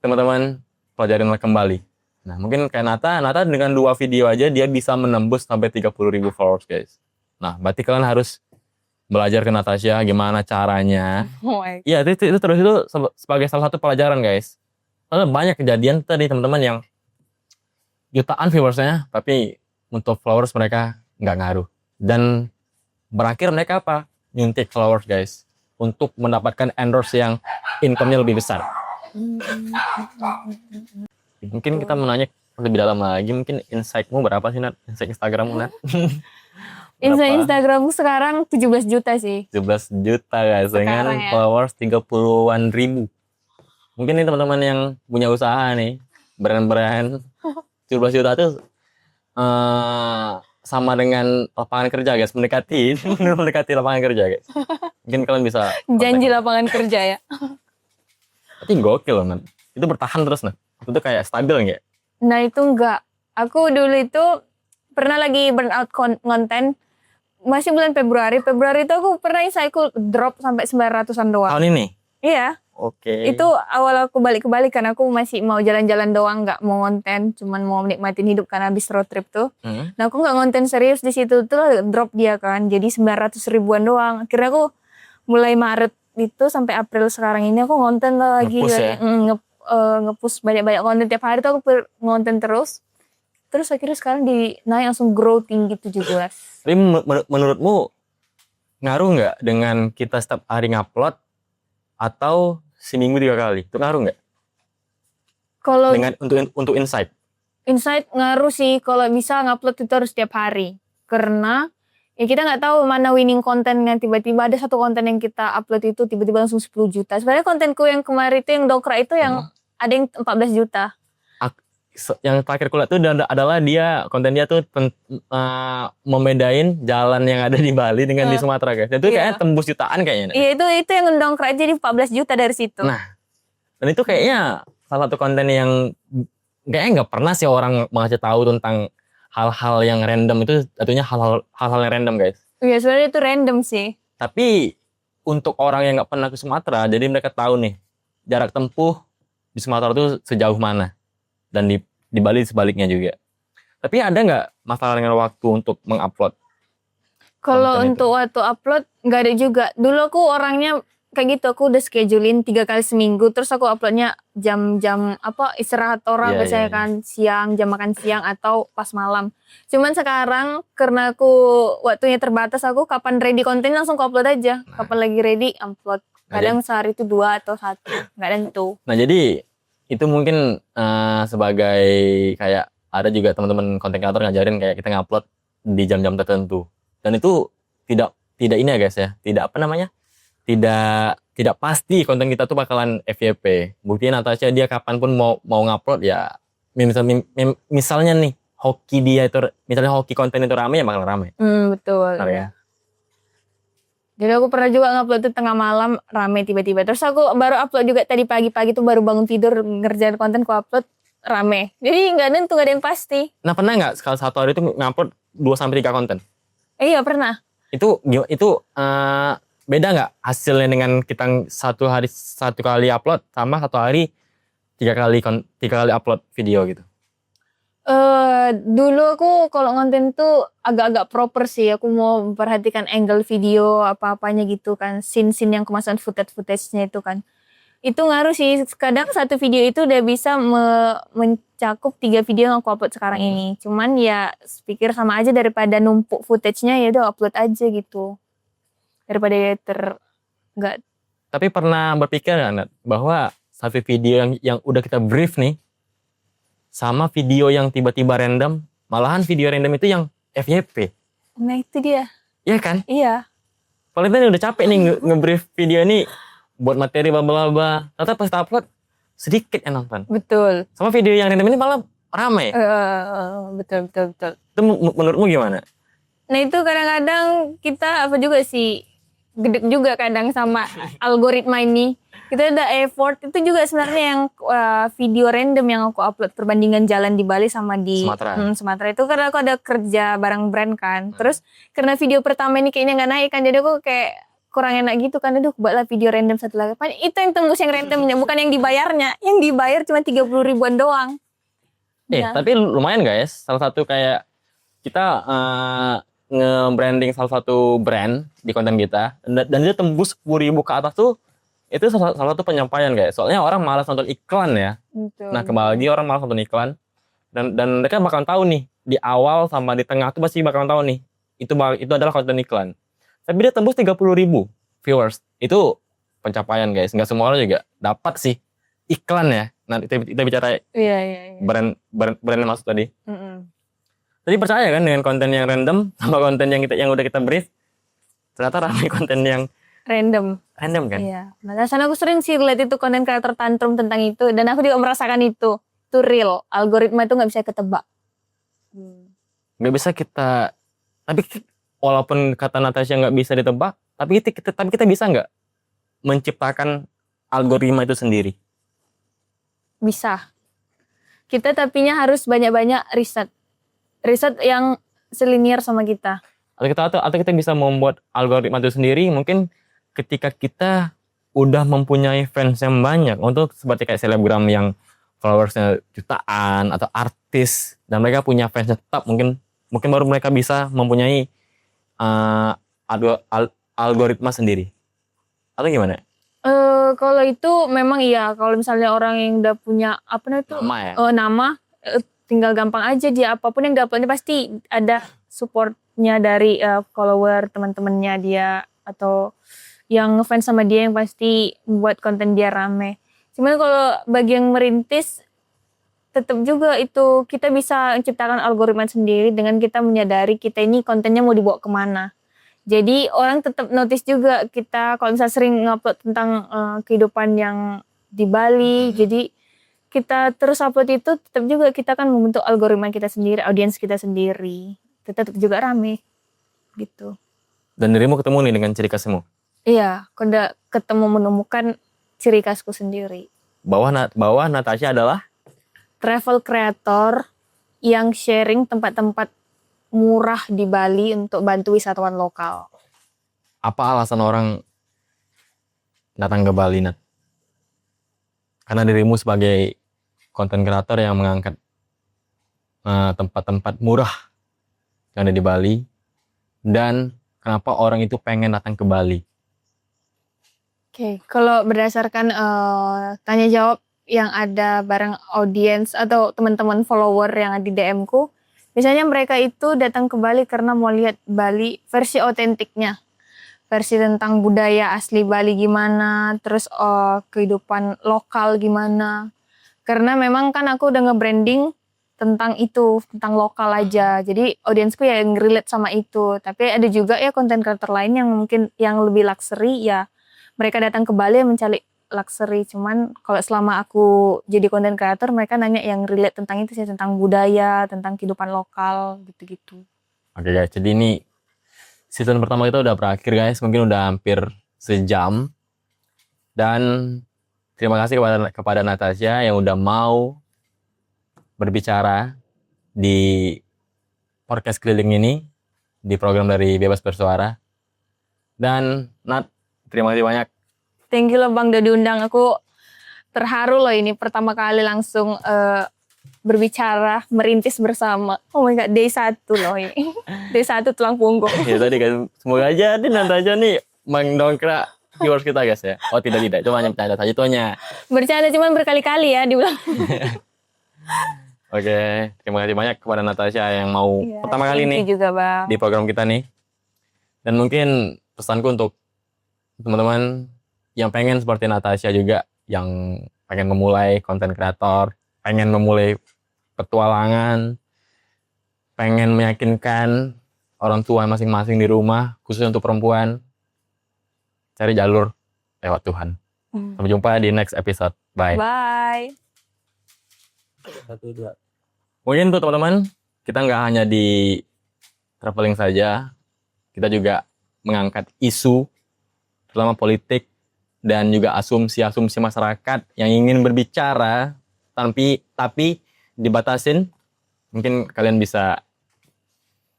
teman-teman pelajarin kembali. Nah mungkin kayak Nata dengan 2 video aja dia bisa menembus sampai 30.000 followers guys. Nah berarti kalian harus belajar ke Natasha gimana caranya. Iya itu terus itu sebagai salah satu pelajaran guys. Karena banyak kejadian tadi teman-teman yang jutaan viewersnya tapi untuk followers mereka nggak ngaruh. Dan berakhir mereka apa? Nyuntik followers guys. Untuk mendapatkan endorse yang income-nya lebih besar. Mungkin kita menanya lebih dalam lagi. Mungkin insight-mu berapa sih Nat? Insight Instagram-mu Nat? Instagram sekarang 17 juta sih. 17 juta guys. Dengan Ya. followers 30-an ribu. Mungkin nih teman-teman yang punya usaha nih. Brand-brand. 17 juta itu sama dengan lapangan kerja guys. Mendekati lapangan kerja guys. Mungkin kalian bisa Janji lapangan kerja ya. tapi gokil loh Nat. Itu bertahan terus Nat. Itu kayak stabil nggak? Nah itu enggak. Aku dulu itu pernah lagi burnout konten. Masih bulan Februari itu aku pernah insightku drop sampai 900-an doang. Tahun ini? Iya. Oke. Itu awal aku balik ke Bali kan aku masih mau jalan-jalan doang, nggak mau konten, cuman mau nikmatin hidup karena habis road trip tuh. Nah aku nggak konten serius di situ tuh drop dia kan, jadi 900 ribuan doang. Akhirnya aku mulai Maret itu sampai April sekarang ini aku konten lagi, Nge-push ya? nge-push banyak-banyak konten tiap hari tuh aku ngonten terus. Terus akhirnya sekarang naik langsung grow tinggi 17. Tapi menurutmu ngaruh nggak dengan kita setiap hari ngupload atau seminggu 3 kali? Itu ngaruh nggak? Kalau Dengan untuk insight? insight ngaruh sih, kalau bisa ngupload itu harus setiap hari. Karena ya kita nggak tahu mana winning kontennya, tiba-tiba ada satu konten yang kita upload itu tiba-tiba langsung 10 juta. Sebenarnya kontenku yang kemarin itu yang Dokra itu yang ada yang 14 juta. Yang terakhir kulihat itu adalah konten dia tuh membedain jalan yang ada di Bali dengan di Sumatera guys. Itu kayaknya tembus jutaan kayaknya. Iya itu yang ngedongkrak jadi 14 juta dari situ. Nah, dan itu kayaknya salah satu konten yang kayaknya nggak pernah sih orang mengasih tahu tentang hal-hal yang random itu, artinya hal-hal yang random guys. Iya sebenarnya itu random sih. Tapi untuk orang yang nggak pernah ke Sumatera, jadi mereka tahu nih jarak tempuh di Sumatera itu sejauh mana, dan di Bali sebaliknya juga. Tapi ada nggak masalah dengan waktu untuk mengupload? Kalau Konten untuk waktu upload nggak ada juga. Dulu aku orangnya kayak gitu, aku udah schedulein 3 kali seminggu, terus aku uploadnya jam-jam istirahat orang biasanya kan, siang, jam makan siang atau pas malam. Cuman sekarang karena aku waktunya terbatas, aku kapan ready konten langsung aku upload aja. Kapan lagi ready upload. Kadang sehari itu 2 atau 1, nggak tentu. Nah jadi itu mungkin sebagai kayak ada juga teman-teman konten kreator ngajarin kayak kita ngupload di jam-jam tertentu, dan itu tidak ini ya guys ya, tidak pasti konten kita tuh bakalan FYP. Buktinya Natasha dia kapanpun mau ngupload ya, misalnya nih misalnya hoki konten itu rame ya bakal rame. Betul. Benar ya. Jadi aku pernah juga ngupload itu tengah malam rame tiba-tiba. Terus aku baru upload juga tadi pagi-pagi tuh baru bangun tidur ngerjain konten aku upload rame. Jadi nggak tentu, nggak ada yang pasti. Nah pernah nggak sekali satu hari itu ngupload 2-3 konten? Iya pernah. Itu beda nggak hasilnya dengan kita satu hari 1 kali upload sama 1 hari 3 kali upload video gitu? Dulu aku kalau konten tuh agak-agak proper sih. Aku mau memperhatikan angle video apa-apanya gitu kan. Scene-scene yang kemasan footage-nya itu kan. Itu ngaruh sih. Kadang satu video itu udah bisa mencakup 3 video yang aku upload sekarang ini. Cuman ya pikir sama aja daripada numpuk footage-nya, ya udah upload aja gitu. Daripada nggak. Tapi pernah berpikir nggak Nat, bahwa satu video yang udah kita brief nih sama video yang tiba-tiba random, malahan video random itu yang FYP. Nah itu dia. Iya kan? Iya. Paling tadi udah capek nih nge-brief video ini buat materi bla-bla-bla. Ternyata pas upload sedikit yang nonton. Betul. Sama video yang random ini malah ramai. Betul. Itu menurutmu gimana? Nah itu kadang-kadang kita apa juga sih, gedek juga kadang sama algoritma ini. Kita ada effort, itu juga sebenarnya yang video random yang aku upload perbandingan jalan di Bali sama di Sumatera itu karena aku ada kerja bareng brand kan. Terus karena video pertama ini kayaknya nggak naik kan, jadi aku kayak kurang enak gitu kan. Aduh, buatlah video random satu lagi. Itu yang tembus yang randomnya, bukan yang dibayarnya. Yang dibayar cuma 30 ribuan doang. Tapi lumayan guys, salah satu kayak kita nge-branding salah satu brand di konten kita dan dia tembus 10 ribu ke atas tuh, itu salah satu penyampaian guys. Soalnya orang malas nonton iklan ya. Betul. Nah kembali orang malas nonton iklan dan mereka bakalan tahu nih di awal sama di tengah tuh pasti bakalan tahu nih itu adalah konten iklan. Tapi dia tembus 30 ribu viewers, itu pencapaian guys. Nggak semua orang juga dapat sih iklan ya. Nah kita bicara brand yang masuk tadi. Tadi percaya kan dengan konten yang random sama konten yang udah kita brief, ternyata ramai konten yang random kan? Iya. Malasan aku sering sih lihat itu konten kreator tantrum tentang itu, dan aku juga merasakan itu real. Algoritma itu nggak bisa ketebak. Nggak bisa kita, tapi walaupun kata Natasha nggak bisa ditebak, tapi kita bisa nggak menciptakan algoritma itu sendiri? Bisa. Kita tapinya harus banyak-banyak riset yang selinier sama kita. Atau kita bisa membuat algoritma itu sendiri mungkin ketika kita udah mempunyai fans yang banyak, untuk seperti kayak selebgram yang followersnya jutaan atau artis dan mereka punya fans tetap, mungkin baru mereka bisa mempunyai algoritma sendiri. Atau gimana? Kalau itu memang iya, kalau misalnya orang yang udah punya nama, tinggal gampang aja dia apapun yang diuploadnya pasti ada supportnya dari follower teman-temannya dia atau yang ngefans sama dia yang pasti membuat konten dia rame. Cuman kalau bagi yang merintis tetap juga itu kita bisa menciptakan algoritma sendiri dengan kita menyadari kita ini kontennya mau dibawa kemana. Jadi orang tetap notice juga kita kalau misalnya sering ngupload tentang kehidupan yang di Bali. Jadi kita terus upload itu tetap juga kita kan membentuk algoritma kita sendiri, audiens kita sendiri. Tetap juga rame gitu. Dan dirimu ketemu nih dengan ciri khasmu? Iya, aku udah menemukan ciri khasku sendiri. Bahwa Natasha adalah travel creator yang sharing tempat-tempat murah di Bali untuk bantu wisatawan lokal. Apa alasan orang datang ke Bali, Nat? Karena dirimu sebagai konten kreator yang mengangkat tempat-tempat murah yang ada di Bali, dan kenapa orang itu pengen datang ke Bali? Oke, kalau berdasarkan tanya jawab yang ada bareng audiens atau teman-teman follower yang ada di DM-ku, biasanya mereka itu datang ke Bali karena mau lihat Bali versi otentiknya. Versi tentang budaya asli Bali gimana, terus kehidupan lokal gimana. Karena memang kan aku udah nge-branding tentang itu, tentang lokal aja. Jadi audiensku ya yang relate sama itu. Tapi ada juga ya konten kreator lain yang mungkin yang lebih luxury ya. Mereka datang ke Bali mencari luxury. Cuman kalau selama aku jadi konten kreator, mereka nanya yang relate tentang itu sih, tentang budaya, tentang kehidupan lokal, gitu-gitu. Oke guys, jadi ini season pertama kita udah berakhir guys, mungkin udah hampir sejam. Dan terima kasih kepada Natasha yang udah mau berbicara di podcast keliling ini, di program dari Bebas Bersuara. Dan Nat, terima kasih banyak. Thank you loh Bang udah diundang. Aku terharu loh ini pertama kali langsung berbicara, merintis bersama. Oh my god, day 1 loh ini. Day 1 tulang punggung. Ya tadi kan, semoga aja nih Natasha nih mendongkrak viewers kita guys ya. Oh tidak, cuma hanya bercanda saja itunya. Bercanda cuman berkali-kali ya diulang. Oke, terima kasih banyak kepada Natasha yang mau pertama kali nih juga, Bang, di program kita nih. Dan mungkin pesanku untuk teman-teman yang pengen seperti Natasha juga, yang pengen memulai konten kreator, pengen memulai petualangan, pengen meyakinkan orang tua masing-masing di rumah, khususnya untuk perempuan, cari jalur lewat Tuhan. Sampai jumpa di next episode. Bye. Bye. 1, 2. Mungkin tuh teman-teman, kita nggak hanya di traveling saja, kita juga mengangkat isu, terutama politik, dan juga asumsi-asumsi masyarakat yang ingin berbicara, tapi dibatasin. Mungkin kalian bisa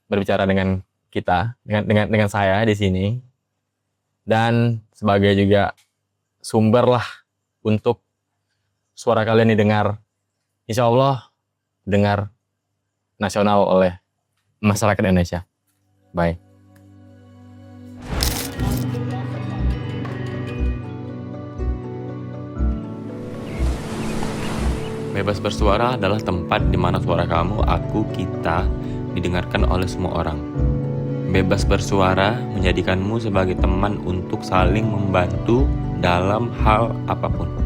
berbicara dengan kita, dengan saya di sini, dan sebagai juga sumber lah untuk suara kalian didengar. Insya Allah dengar nasional oleh masyarakat Indonesia. Bye. Bebas bersuara adalah tempat di mana suara kamu, aku, kita didengarkan oleh semua orang. Bebas bersuara menjadikanmu sebagai teman untuk saling membantu dalam hal apapun.